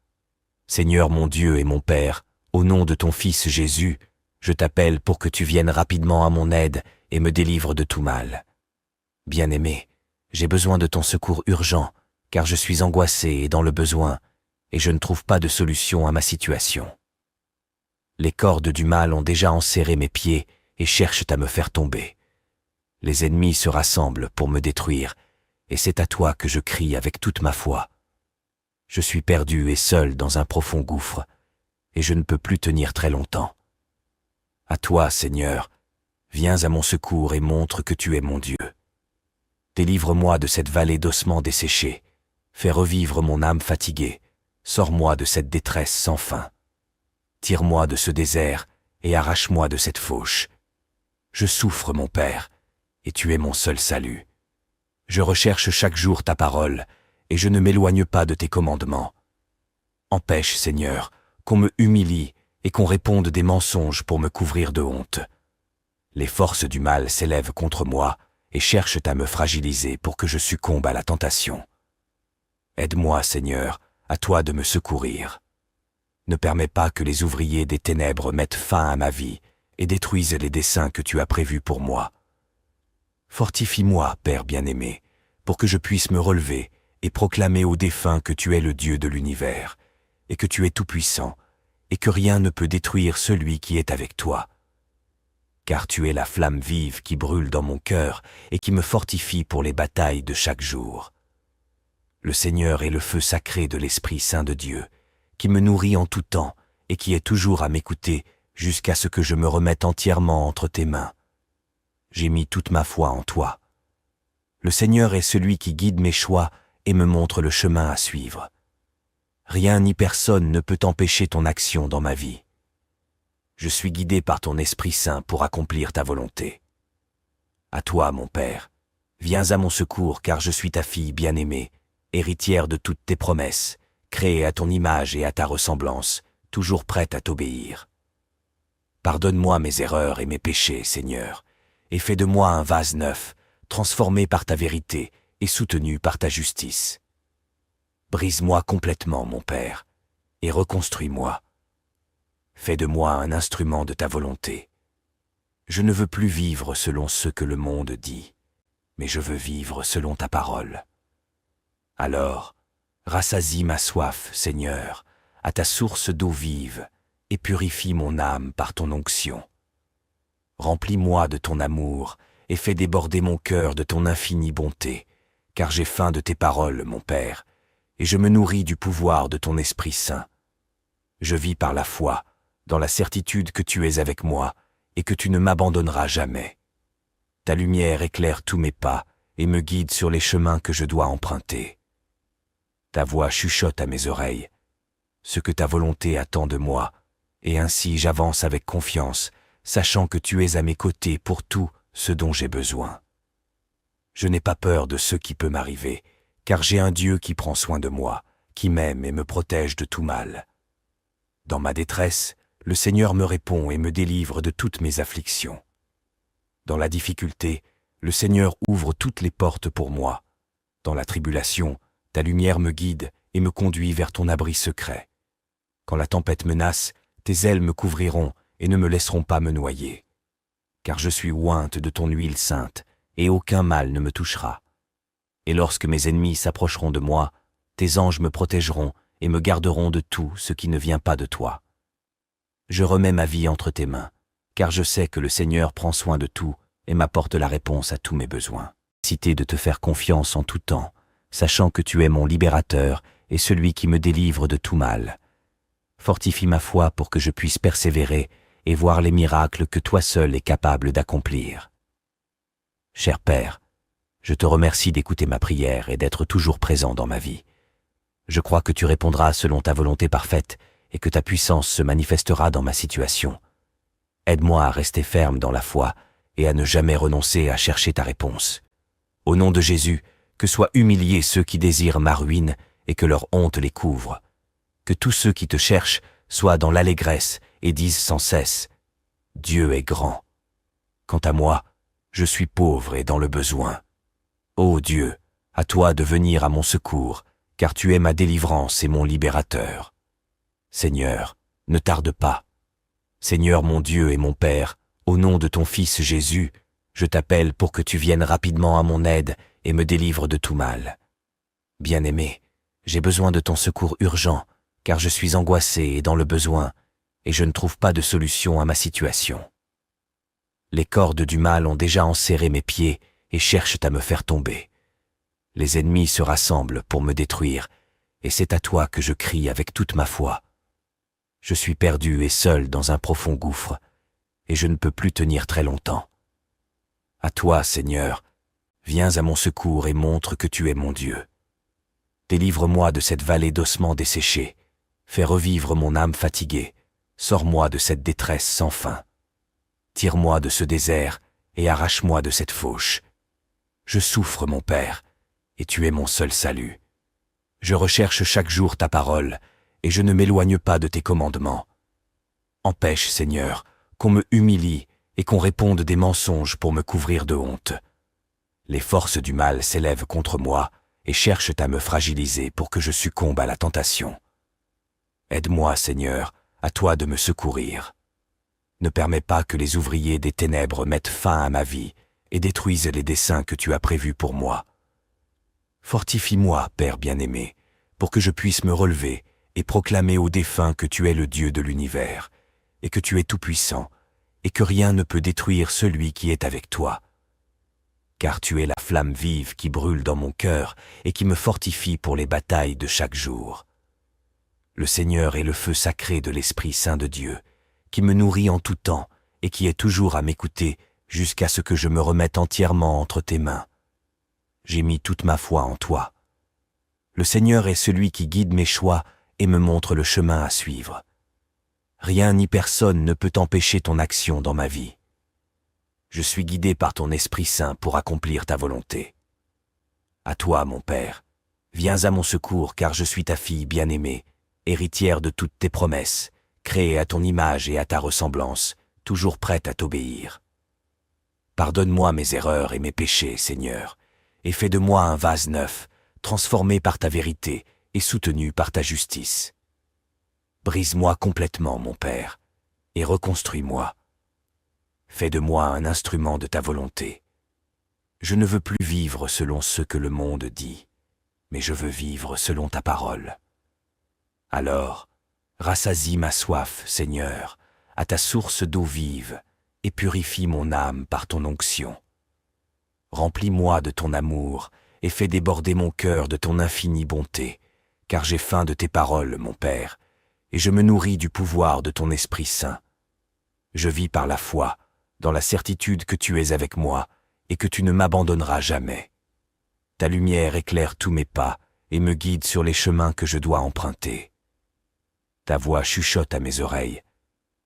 Seigneur mon Dieu et mon Père, au nom de ton Fils Jésus, je t'appelle pour que tu viennes rapidement à mon aide et me délivres de tout mal. Bien-aimé, j'ai besoin de ton secours urgent, car je suis angoissé et dans le besoin, et je ne trouve pas de solution à ma situation. Les cordes du mal ont déjà enserré mes pieds et cherchent à me faire tomber. Les ennemis se rassemblent pour me détruire, et c'est à toi que je crie avec toute ma foi. Je suis perdu et seul dans un profond gouffre, et je ne peux plus tenir très longtemps. À toi, Seigneur, viens à mon secours et montre que tu es mon Dieu. Délivre-moi de cette vallée d'ossements desséchés, fais revivre mon âme fatiguée, sors-moi de cette détresse sans fin. Tire-moi de ce désert et arrache-moi de cette fauche. Je souffre, mon Père, et tu es mon seul salut. Je recherche chaque jour ta parole, et je ne m'éloigne pas de tes commandements. Empêche, Seigneur, qu'on me humilie et qu'on réponde des mensonges pour me couvrir de honte. Les forces du mal s'élèvent contre moi et cherchent à me fragiliser pour que je succombe à la tentation. Aide-moi, Seigneur, à toi de me secourir. Ne permets pas que les ouvriers des ténèbres mettent fin à ma vie et détruisent les desseins que tu as prévus pour moi. Fortifie-moi, Père bien-aimé, pour que je puisse me relever et proclamer aux défunts que tu es le Dieu de l'univers, et que tu es tout-puissant, et que rien ne peut détruire celui qui est avec toi. Car tu es la flamme vive qui brûle dans mon cœur et qui me fortifie pour les batailles de chaque jour. Le Seigneur est le feu sacré de l'Esprit Saint de Dieu, qui me nourrit en tout temps et qui est toujours à m'écouter jusqu'à ce que je me remette entièrement entre tes mains. J'ai mis toute ma foi en toi. Le Seigneur est celui qui guide mes choix et me montre le chemin à suivre. Rien ni personne ne peut empêcher ton action dans ma vie. Je suis guidé par ton Esprit Saint pour accomplir ta volonté. À toi, mon Père, viens à mon secours car je suis ta fille bien-aimée, héritière de toutes tes promesses, créée à ton image et à ta ressemblance, toujours prête à t'obéir. Pardonne-moi mes erreurs et mes péchés, Seigneur, et fais de moi un vase neuf, transformé par ta vérité et soutenu par ta justice. Brise-moi complètement, mon Père, et reconstruis-moi. Fais de moi un instrument de ta volonté. Je ne veux plus vivre selon ce que le monde dit, mais je veux vivre selon ta parole. Alors, rassasie ma soif, Seigneur, à ta source d'eau vive, et purifie mon âme par ton onction. Remplis-moi de ton amour, et fais déborder mon cœur de ton infinie bonté, car j'ai faim de tes paroles, mon Père, et je me nourris du pouvoir de ton Esprit Saint. Je vis par la foi, dans la certitude que tu es avec moi, et que tu ne m'abandonneras jamais. Ta lumière éclaire tous mes pas, et me guide sur les chemins que je dois emprunter. Ta voix chuchote à mes oreilles, ce que ta volonté attend de moi, et ainsi j'avance avec confiance, sachant que tu es à mes côtés pour tout ce dont j'ai besoin. Je n'ai pas peur de ce qui peut m'arriver, car j'ai un Dieu qui prend soin de moi, qui m'aime et me protège de tout mal. Dans ma détresse, le Seigneur me répond et me délivre de toutes mes afflictions. Dans la difficulté, le Seigneur ouvre toutes les portes pour moi. Dans la tribulation, ta lumière me guide et me conduit vers ton abri secret. Quand la tempête menace, tes ailes me couvriront et ne me laisseront pas me noyer. Car je suis ointe de ton huile sainte, et aucun mal ne me touchera. Et lorsque mes ennemis s'approcheront de moi, tes anges me protégeront et me garderont de tout ce qui ne vient pas de toi. Je remets ma vie entre tes mains, car je sais que le Seigneur prend soin de tout et m'apporte la réponse à tous mes besoins. Cité de te faire confiance en tout temps, sachant que tu es mon libérateur et celui qui me délivre de tout mal. Fortifie ma foi pour que je puisse persévérer et voir les miracles que toi seul es capable d'accomplir. Cher Père, je te remercie d'écouter ma prière et d'être toujours présent dans ma vie. Je crois que tu répondras selon ta volonté parfaite et que ta puissance se manifestera dans ma situation. Aide-moi à rester ferme dans la foi et à ne jamais renoncer à chercher ta réponse. Au nom de Jésus, que soient humiliés ceux qui désirent ma ruine et que leur honte les couvre. Que tous ceux qui te cherchent soient dans l'allégresse et disent sans cesse « Dieu est grand ». Quant à moi, je suis pauvre et dans le besoin. Ô Dieu, à toi de venir à mon secours, car tu es ma délivrance et mon libérateur. Seigneur, ne tarde pas. Seigneur mon Dieu et mon Père, au nom de ton Fils Jésus, je t'appelle pour que tu viennes rapidement à mon aide et me délivres de tout mal. Bien-aimé, j'ai besoin de ton secours urgent, car je suis angoissé et dans le besoin, et je ne trouve pas de solution à ma situation. Les cordes du mal ont déjà enserré mes pieds et cherchent à me faire tomber. Les ennemis se rassemblent pour me détruire, et c'est à toi que je crie avec toute ma foi. Je suis perdu et seul dans un profond gouffre, et je ne peux plus tenir très longtemps. À toi, Seigneur, viens à mon secours et montre que tu es mon Dieu. Délivre-moi de cette vallée d'ossements desséchés, fais revivre mon âme fatiguée, sors-moi de cette détresse sans fin. Tire-moi de ce désert et arrache-moi de cette fauche. Je souffre, mon Père, et tu es mon seul salut. Je recherche chaque jour ta parole, et je ne m'éloigne pas de tes commandements. Empêche, Seigneur, qu'on me humilie et qu'on réponde des mensonges pour me couvrir de honte. Les forces du mal s'élèvent contre moi et cherchent à me fragiliser pour que je succombe à la tentation. Aide-moi, Seigneur, à toi de me secourir. Ne permets pas que les ouvriers des ténèbres mettent fin à ma vie et détruisent les desseins que tu as prévus pour moi. Fortifie-moi, Père bien-aimé, pour que je puisse me relever et proclamer aux défunts que tu es le Dieu de l'univers, et que tu es tout-puissant, et que rien ne peut détruire celui qui est avec toi. Car tu es la flamme vive qui brûle dans mon cœur et qui me fortifie pour les batailles de chaque jour. Le Seigneur est le feu sacré de l'Esprit Saint de Dieu, qui me nourrit en tout temps et qui est toujours à m'écouter jusqu'à ce que je me remette entièrement entre tes mains. J'ai mis toute ma foi en toi. Le Seigneur est celui qui guide mes choix et me montre le chemin à suivre. Rien ni personne ne peut empêcher ton action dans ma vie. Je suis guidé par ton Esprit Saint pour accomplir ta volonté. À toi, mon Père, viens à mon secours car je suis ta fille bien-aimée, héritière de toutes tes promesses, créée à ton image et à ta ressemblance, toujours prête à t'obéir. Pardonne-moi mes erreurs et mes péchés, Seigneur, et fais de moi un vase neuf, transformé par ta vérité et soutenu par ta justice. Brise-moi complètement, mon Père, et reconstruis-moi. Fais de moi un instrument de ta volonté. Je ne veux plus vivre selon ce que le monde dit, mais je veux vivre selon ta parole. Alors, rassasie ma soif, Seigneur, à ta source d'eau vive, et purifie mon âme par ton onction. Remplis-moi de ton amour, et fais déborder mon cœur de ton infinie bonté, car j'ai faim de tes paroles, mon Père, et je me nourris du pouvoir de ton Esprit Saint. Je vis par la foi, dans la certitude que tu es avec moi, et que tu ne m'abandonneras jamais. Ta lumière éclaire tous mes pas, et me guide sur les chemins que je dois emprunter. Ta voix chuchote à mes oreilles,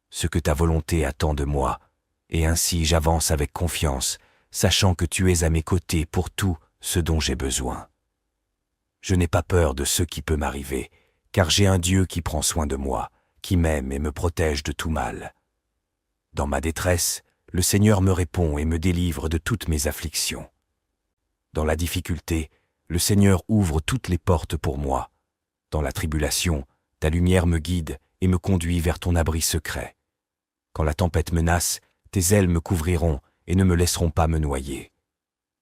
ce que ta volonté attend de moi, et ainsi j'avance avec confiance, sachant que tu es à mes côtés pour tout ce dont j'ai besoin. Je n'ai pas peur de ce qui peut m'arriver, car j'ai un Dieu qui prend soin de moi, qui m'aime et me protège de tout mal. Dans ma détresse, le Seigneur me répond et me délivre de toutes mes afflictions. Dans la difficulté, le Seigneur ouvre toutes les portes pour moi. Dans la tribulation, ta lumière me guide et me conduit vers ton abri secret. Quand la tempête menace, tes ailes me couvriront et ne me laisseront pas me noyer.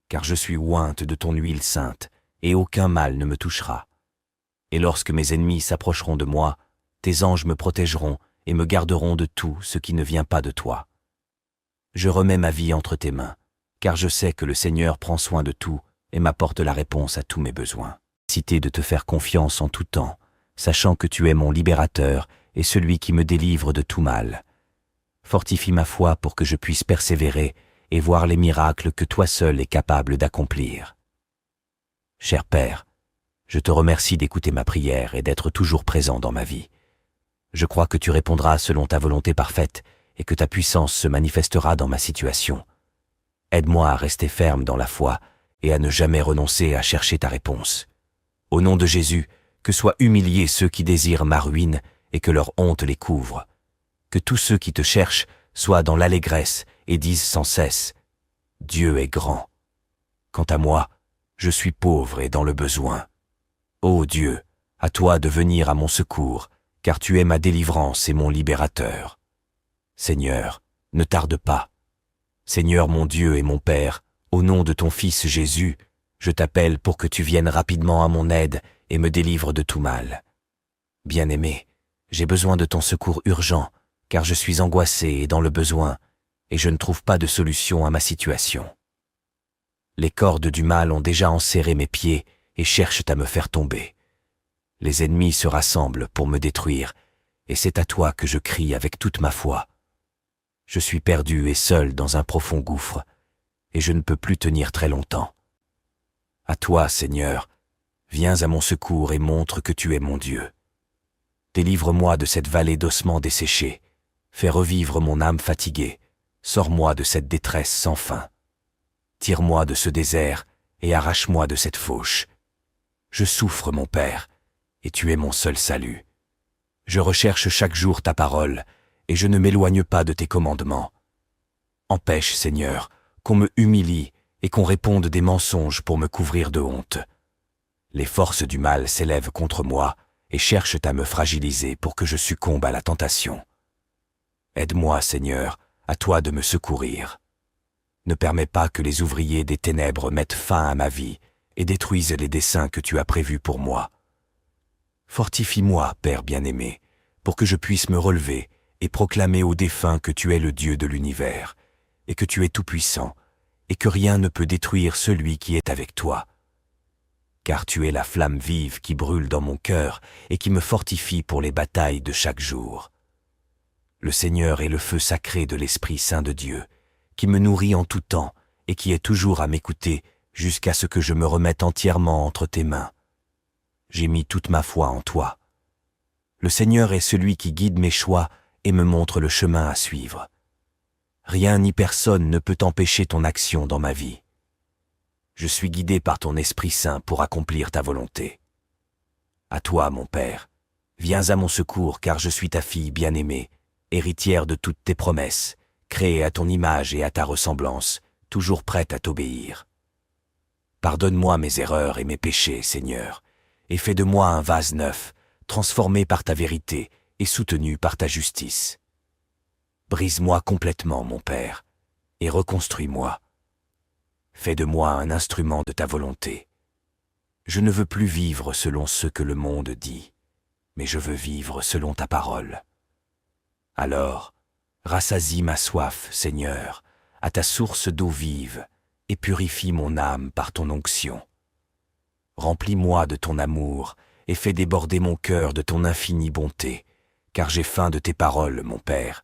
Car je suis ointe de ton huile sainte, et aucun mal ne me touchera. Et lorsque mes ennemis s'approcheront de moi, tes anges me protégeront et me garderont de tout ce qui ne vient pas de toi. Je remets ma vie entre tes mains, car je sais que le Seigneur prend soin de tout et m'apporte la réponse à tous mes besoins. Cité de te faire confiance en tout temps, sachant que tu es mon libérateur et celui qui me délivre de tout mal. Fortifie ma foi pour que je puisse persévérer et voir les miracles que toi seul es capable d'accomplir. Cher Père, je te remercie d'écouter ma prière et d'être toujours présent dans ma vie. Je crois que tu répondras selon ta volonté parfaite et que ta puissance se manifestera dans ma situation. Aide-moi à rester ferme dans la foi et à ne jamais renoncer à chercher ta réponse. Au nom de Jésus, que soient humiliés ceux qui désirent ma ruine et que leur honte les couvre. Que tous ceux qui te cherchent soient dans l'allégresse et disent sans cesse « Dieu est grand ». Quant à moi, je suis pauvre et dans le besoin. Ô Dieu, à toi de venir à mon secours, car tu es ma délivrance et mon libérateur. Seigneur, ne tarde pas. Seigneur mon Dieu et mon Père, au nom de ton Fils Jésus, je t'appelle pour que tu viennes rapidement à mon aide et me délivres de tout mal. Bien-aimé, j'ai besoin de ton secours urgent, car je suis angoissé et dans le besoin, et je ne trouve pas de solution à ma situation. Les cordes du mal ont déjà enserré mes pieds et cherchent à me faire tomber. Les ennemis se rassemblent pour me détruire, et c'est à toi que je crie avec toute ma foi. Je suis perdu et seul dans un profond gouffre, et je ne peux plus tenir très longtemps. À toi, Seigneur, viens à mon secours et montre que tu es mon Dieu. Délivre-moi de cette vallée d'ossements desséchés, fais revivre mon âme fatiguée, sors-moi de cette détresse sans fin. Tire-moi de ce désert et arrache-moi de cette fauche. Je souffre, mon Père, et tu es mon seul salut. Je recherche chaque jour ta parole, et je ne m'éloigne pas de tes commandements. Empêche, Seigneur, qu'on me humilie et qu'on réponde des mensonges pour me couvrir de honte. Les forces du mal s'élèvent contre moi et cherchent à me fragiliser pour que je succombe à la tentation. Aide-moi, Seigneur, à toi de me secourir. Ne permets pas que les ouvriers des ténèbres mettent fin à ma vie et détruisent les desseins que tu as prévus pour moi. Fortifie-moi, Père bien-aimé, pour que je puisse me relever et proclamer aux défunts que tu es le Dieu de l'univers, et que tu es tout-puissant, et que rien ne peut détruire celui qui est avec toi. Car tu es la flamme vive qui brûle dans mon cœur et qui me fortifie pour les batailles de chaque jour. Le Seigneur est le feu sacré de l'Esprit Saint de Dieu, qui me nourrit en tout temps et qui est toujours à m'écouter jusqu'à ce que je me remette entièrement entre tes mains. J'ai mis toute ma foi en toi. Le Seigneur est celui qui guide mes choix et me montre le chemin à suivre. Rien ni personne ne peut empêcher ton action dans ma vie. Je suis guidé par ton Esprit Saint pour accomplir ta volonté. À toi, mon Père, viens à mon secours car je suis ta fille bien-aimée, héritière de toutes tes promesses, créée à ton image et à ta ressemblance, toujours prête à t'obéir. Pardonne-moi mes erreurs et mes péchés, Seigneur, et fais de moi un vase neuf, transformé par ta vérité et soutenu par ta justice. Brise-moi complètement, mon Père, et reconstruis-moi. Fais de moi un instrument de ta volonté. Je ne veux plus vivre selon ce que le monde dit, mais je veux vivre selon ta parole. Alors, rassasie ma soif, Seigneur, à ta source d'eau vive, et purifie mon âme par ton onction. Remplis-moi de ton amour, et fais déborder mon cœur de ton infinie bonté, car j'ai faim de tes paroles, mon Père,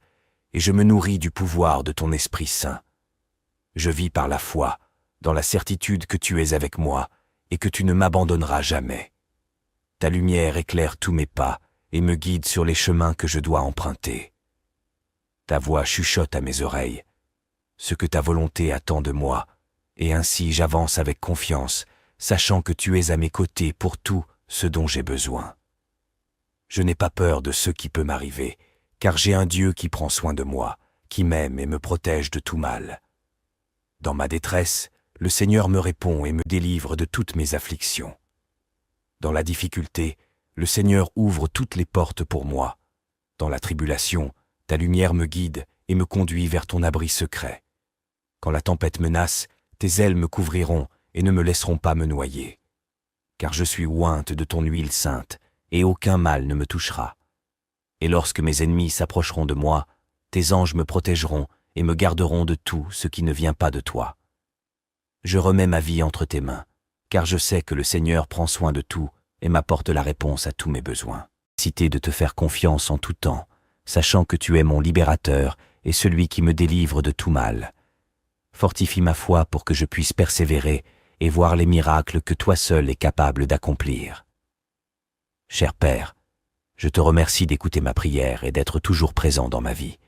et je me nourris du pouvoir de ton Esprit Saint. Je vis par la foi, dans la certitude que tu es avec moi, et que tu ne m'abandonneras jamais. Ta lumière éclaire tous mes pas, et me guide sur les chemins que je dois emprunter. Ta voix chuchote à mes oreilles, ce que ta volonté attend de moi, et ainsi j'avance avec confiance, sachant que tu es à mes côtés pour tout ce dont j'ai besoin. Je n'ai pas peur de ce qui peut m'arriver, car j'ai un Dieu qui prend soin de moi, qui m'aime et me protège de tout mal. Dans ma détresse, le Seigneur me répond et me délivre de toutes mes afflictions. Dans la difficulté, le Seigneur ouvre toutes les portes pour moi. Dans la tribulation, ta lumière me guide et me conduit vers ton abri secret. Quand la tempête menace, tes ailes me couvriront et ne me laisseront pas me noyer. Car je suis ointe de ton huile sainte, et aucun mal ne me touchera. Et lorsque mes ennemis s'approcheront de moi, tes anges me protégeront et me garderont de tout ce qui ne vient pas de toi. Je remets ma vie entre tes mains, car je sais que le Seigneur prend soin de tout et m'apporte la réponse à tous mes besoins. Cité de te faire confiance en tout temps, sachant que tu es mon libérateur et celui qui me délivre de tout mal. Fortifie ma foi pour que je puisse persévérer et voir les miracles que toi seul es capable d'accomplir. Cher Père, je te remercie d'écouter ma prière et d'être toujours présent dans ma vie.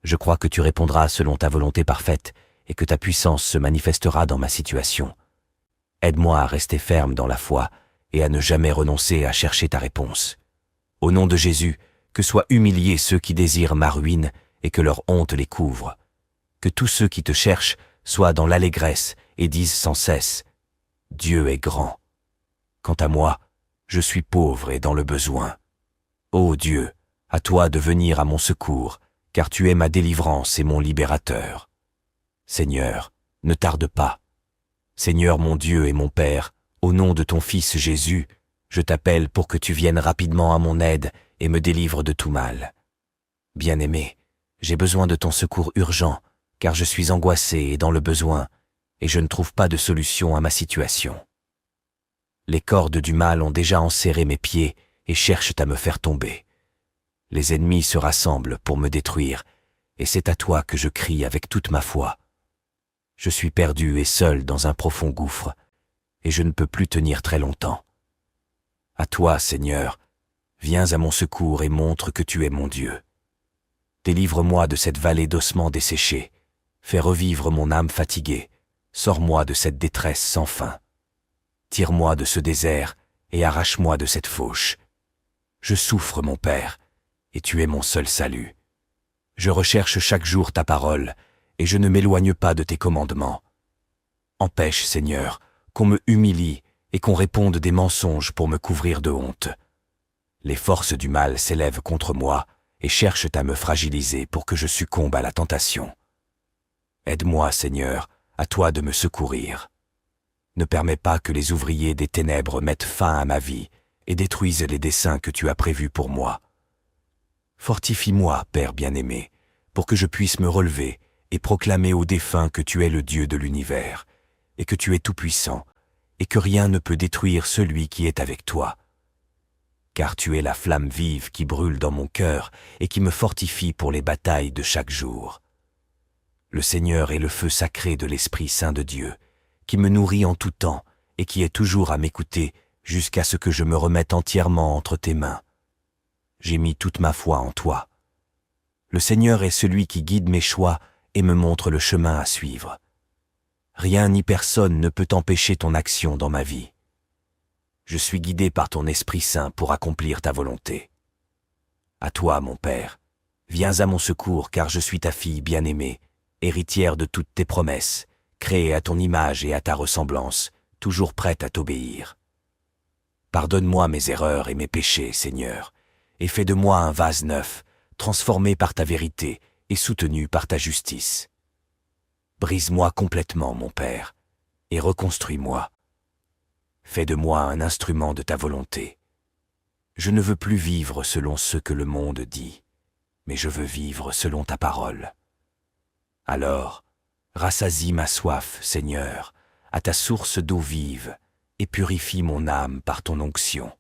Je crois que tu répondras selon ta volonté parfaite et que ta puissance se manifestera dans ma situation. Aide-moi à rester ferme dans la foi et à ne jamais renoncer à chercher ta réponse. Au nom de Jésus, que soient humiliés ceux qui désirent ma ruine et que leur honte les couvre. Que tous ceux qui te cherchent soient dans l'allégresse et disent sans cesse « Dieu est grand ». Quant à moi, je suis pauvre et dans le besoin. Ô Dieu, à toi de venir à mon secours, car tu es ma délivrance et mon libérateur. Seigneur, ne tarde pas. Seigneur mon Dieu et mon Père, au nom de ton Fils Jésus, je t'appelle pour que tu viennes rapidement à mon aide et me délivres de tout mal. Bien-aimé, j'ai besoin de ton secours urgent, car je suis angoissé et dans le besoin, et je ne trouve pas de solution à ma situation. Les cordes du mal ont déjà enserré mes pieds et cherchent à me faire tomber. Les ennemis se rassemblent pour me détruire, et c'est à toi que je crie avec toute ma foi. Je suis perdu et seul dans un profond gouffre, et je ne peux plus tenir très longtemps. À toi, Seigneur, viens à mon secours et montre que tu es mon Dieu. Délivre-moi de cette vallée d'ossements desséchés, fais revivre mon âme fatiguée, sors-moi de cette détresse sans fin. Tire-moi de ce désert et arrache-moi de cette fauche. Je souffre, mon Père, et tu es mon seul salut. Je recherche chaque jour ta parole, et je ne m'éloigne pas de tes commandements. Empêche, Seigneur, qu'on me humilie et qu'on réponde des mensonges pour me couvrir de honte. Les forces du mal s'élèvent contre moi et cherchent à me fragiliser pour que je succombe à la tentation. Aide-moi, Seigneur, à toi de me secourir. Ne permets pas que les ouvriers des ténèbres mettent fin à ma vie et détruisent les desseins que tu as prévus pour moi. Fortifie-moi, Père bien-aimé, pour que je puisse me relever et proclamer aux défunts que tu es le Dieu de l'univers, et que tu es tout-puissant, et que rien ne peut détruire celui qui est avec toi. Car tu es la flamme vive qui brûle dans mon cœur et qui me fortifie pour les batailles de chaque jour. Le Seigneur est le feu sacré de l'Esprit Saint de Dieu, qui me nourrit en tout temps et qui est toujours à m'écouter jusqu'à ce que je me remette entièrement entre tes mains. J'ai mis toute ma foi en toi. Le Seigneur est celui qui guide mes choix et me montre le chemin à suivre. Rien ni personne ne peut empêcher ton action dans ma vie. Je suis guidé par ton Esprit Saint pour accomplir ta volonté. À toi, mon Père, viens à mon secours car je suis ta fille bien-aimée, héritière de toutes tes promesses, créée à ton image et à ta ressemblance, toujours prête à t'obéir. Pardonne-moi mes erreurs et mes péchés, Seigneur, et fais de moi un vase neuf, transformé par ta vérité et soutenu par ta justice. Brise-moi complètement, mon Père, et reconstruis-moi. Fais de moi un instrument de ta volonté. Je ne veux plus vivre selon ce que le monde dit, mais je veux vivre selon ta parole. Alors, rassasie ma soif, Seigneur, à ta source d'eau vive, et purifie mon âme par ton onction.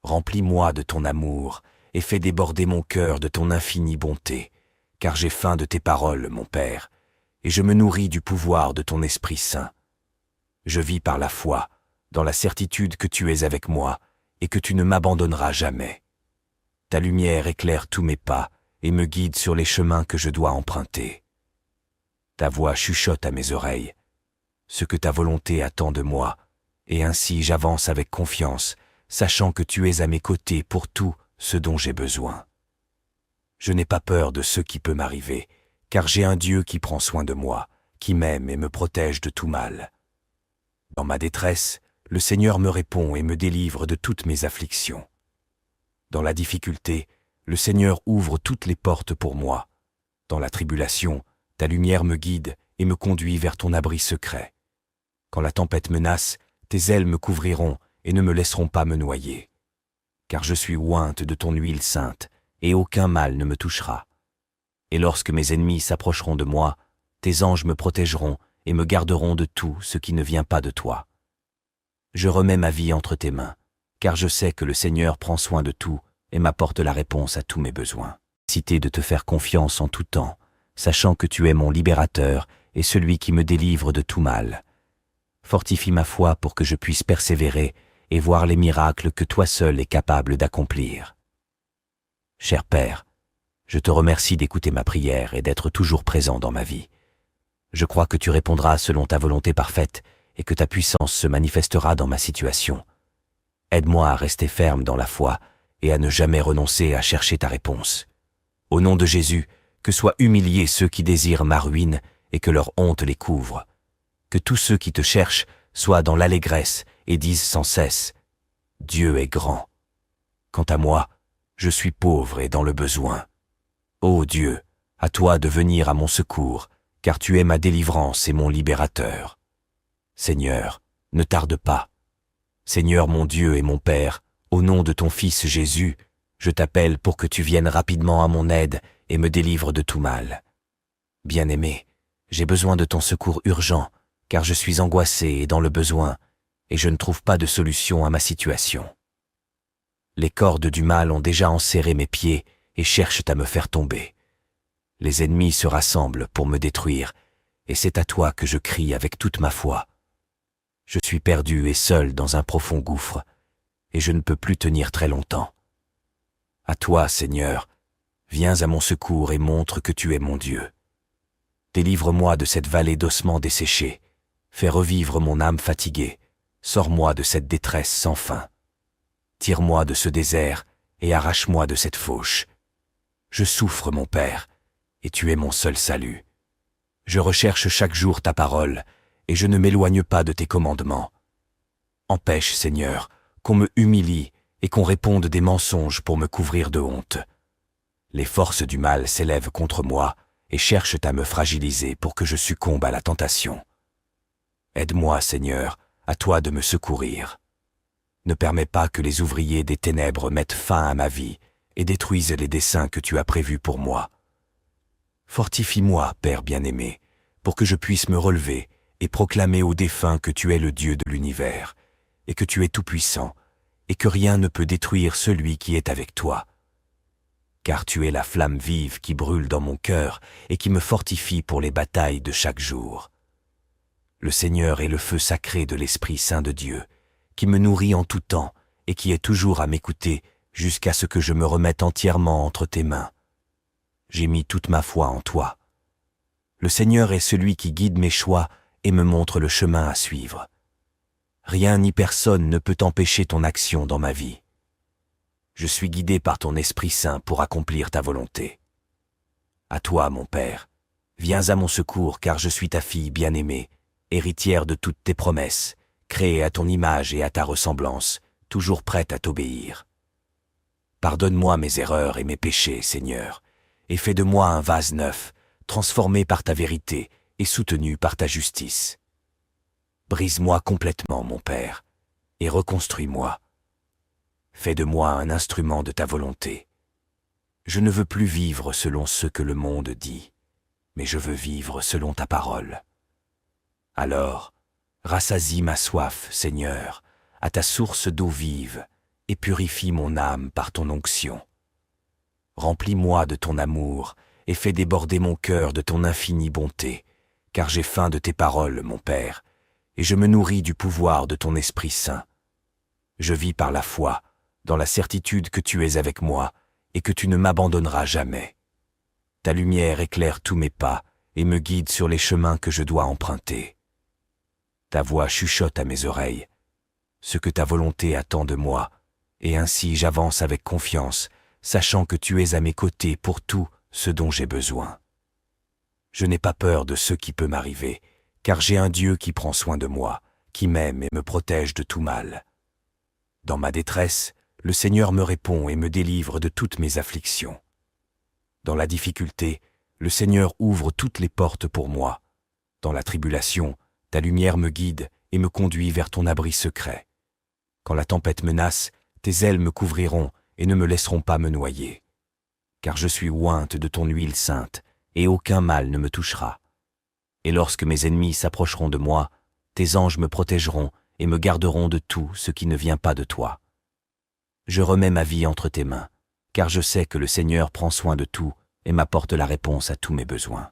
Remplis-moi de ton amour, et fais déborder mon cœur de ton infinie bonté, car j'ai faim de tes paroles, mon Père, et je me nourris du pouvoir de ton Esprit Saint. Je vis par la foi, dans la certitude que tu es avec moi, et que tu ne m'abandonneras jamais. Ta lumière éclaire tous mes pas, et me guide sur les chemins que je dois emprunter. Ta voix chuchote à mes oreilles, ce que ta volonté attend de moi, et ainsi j'avance avec confiance, sachant que tu es à mes côtés pour tout ce dont j'ai besoin. Je n'ai pas peur de ce qui peut m'arriver, car j'ai un Dieu qui prend soin de moi, qui m'aime et me protège de tout mal. Dans ma détresse, le Seigneur me répond et me délivre de toutes mes afflictions. Dans la difficulté, le Seigneur ouvre toutes les portes pour moi. Dans la tribulation, ta lumière me guide et me conduit vers ton abri secret. Quand la tempête menace, tes ailes me couvriront et ne me laisseront pas me noyer. Car je suis ointe de ton huile sainte, et aucun mal ne me touchera. Et lorsque mes ennemis s'approcheront de moi, tes anges me protégeront et me garderont de tout ce qui ne vient pas de toi. Je remets ma vie entre tes mains, car je sais que le Seigneur prend soin de tout et m'apporte la réponse à tous mes besoins. Cité de te faire confiance en tout temps, sachant que tu es mon libérateur et celui qui me délivre de tout mal. Fortifie ma foi pour que je puisse persévérer et voir les miracles que toi seul es capable d'accomplir. Cher Père, je te remercie d'écouter ma prière et d'être toujours présent dans ma vie. Je crois que tu répondras selon ta volonté parfaite et que ta puissance se manifestera dans ma situation. Aide-moi à rester ferme dans la foi et à ne jamais renoncer à chercher ta réponse. Au nom de Jésus, que soient humiliés ceux qui désirent ma ruine et que leur honte les couvre. Que tous ceux qui te cherchent soient dans l'allégresse et disent sans cesse « Dieu est grand ». Quant à moi, je suis pauvre et dans le besoin. Ô Dieu, à toi de venir à mon secours, car tu es ma délivrance et mon libérateur. Seigneur, ne tarde pas. Seigneur mon Dieu et mon Père, au nom de ton Fils Jésus, je t'appelle pour que tu viennes rapidement à mon aide et me délivres de tout mal. Bien-aimé, j'ai besoin de ton secours urgent, car je suis angoissé et dans le besoin, et je ne trouve pas de solution à ma situation. Les cordes du mal ont déjà enserré mes pieds et cherchent à me faire tomber. Les ennemis se rassemblent pour me détruire, et c'est à toi que je crie avec toute ma foi. Je suis perdu et seul dans un profond gouffre, et je ne peux plus tenir très longtemps. À toi, Seigneur, viens à mon secours et montre que tu es mon Dieu. Délivre-moi de cette vallée d'ossements desséchés, fais revivre mon âme fatiguée, sors-moi de cette détresse sans fin. Tire-moi de ce désert et arrache-moi de cette fauche. Je souffre, mon Père, et tu es mon seul salut. Je recherche chaque jour ta parole, et je ne m'éloigne pas de tes commandements. Empêche, Seigneur, qu'on me humilie et qu'on réponde des mensonges pour me couvrir de honte. Les forces du mal s'élèvent contre moi et cherchent à me fragiliser pour que je succombe à la tentation. Aide-moi, Seigneur, à toi de me secourir. Ne permets pas que les ouvriers des ténèbres mettent fin à ma vie et détruisent les desseins que tu as prévus pour moi. Fortifie-moi, Père bien-aimé, pour que je puisse me relever et proclamer aux défunts que tu es le Dieu de l'univers, et que tu es tout-puissant, et que rien ne peut détruire celui qui est avec toi. Car tu es la flamme vive qui brûle dans mon cœur et qui me fortifie pour les batailles de chaque jour. Le Seigneur est le feu sacré de l'Esprit Saint de Dieu, qui me nourrit en tout temps et qui est toujours à m'écouter jusqu'à ce que je me remette entièrement entre tes mains. j'ai mis toute ma foi en toi. Le Seigneur est celui qui guide mes choix et me montre le chemin à suivre. Rien ni personne ne peut empêcher ton action dans ma vie. Je suis guidé par ton Esprit Saint pour accomplir ta volonté. À toi, mon Père, viens à mon secours car je suis ta fille bien-aimée, héritière de toutes tes promesses, créée à ton image et à ta ressemblance, toujours prête à t'obéir. Pardonne-moi mes erreurs et mes péchés, Seigneur, et fais de moi un vase neuf, transformé par ta vérité et soutenu par ta justice. Brise-moi complètement, mon Père, et reconstruis-moi. Fais de moi un instrument de ta volonté. Je ne veux plus vivre selon ce que le monde dit, mais je veux vivre selon ta parole. Alors, rassasie ma soif, Seigneur, à ta source d'eau vive, et purifie mon âme par ton onction. Remplis-moi de ton amour, et fais déborder mon cœur de ton infinie bonté, car j'ai faim de tes paroles, mon Père, et je me nourris du pouvoir de ton Esprit Saint. Je vis par la foi, dans la certitude que tu es avec moi, et que tu ne m'abandonneras jamais. Ta lumière éclaire tous mes pas, et me guide sur les chemins que je dois emprunter. Ta voix chuchote à mes oreilles, ce que ta volonté attend de moi, et ainsi j'avance avec confiance, sachant que tu es à mes côtés pour tout ce dont j'ai besoin. Je n'ai pas peur de ce qui peut m'arriver, car j'ai un Dieu qui prend soin de moi, qui m'aime et me protège de tout mal. Dans ma détresse, le Seigneur me répond et me délivre de toutes mes afflictions. Dans la difficulté, le Seigneur ouvre toutes les portes pour moi. Dans la tribulation, ta lumière me guide et me conduit vers ton abri secret. Quand la tempête menace, tes ailes me couvriront et ne me laisseront pas me noyer. Car je suis ointe de ton huile sainte, et aucun mal ne me touchera. Et lorsque mes ennemis s'approcheront de moi, tes anges me protégeront et me garderont de tout ce qui ne vient pas de toi. Je remets ma vie entre tes mains, car je sais que le Seigneur prend soin de tout et m'apporte la réponse à tous mes besoins.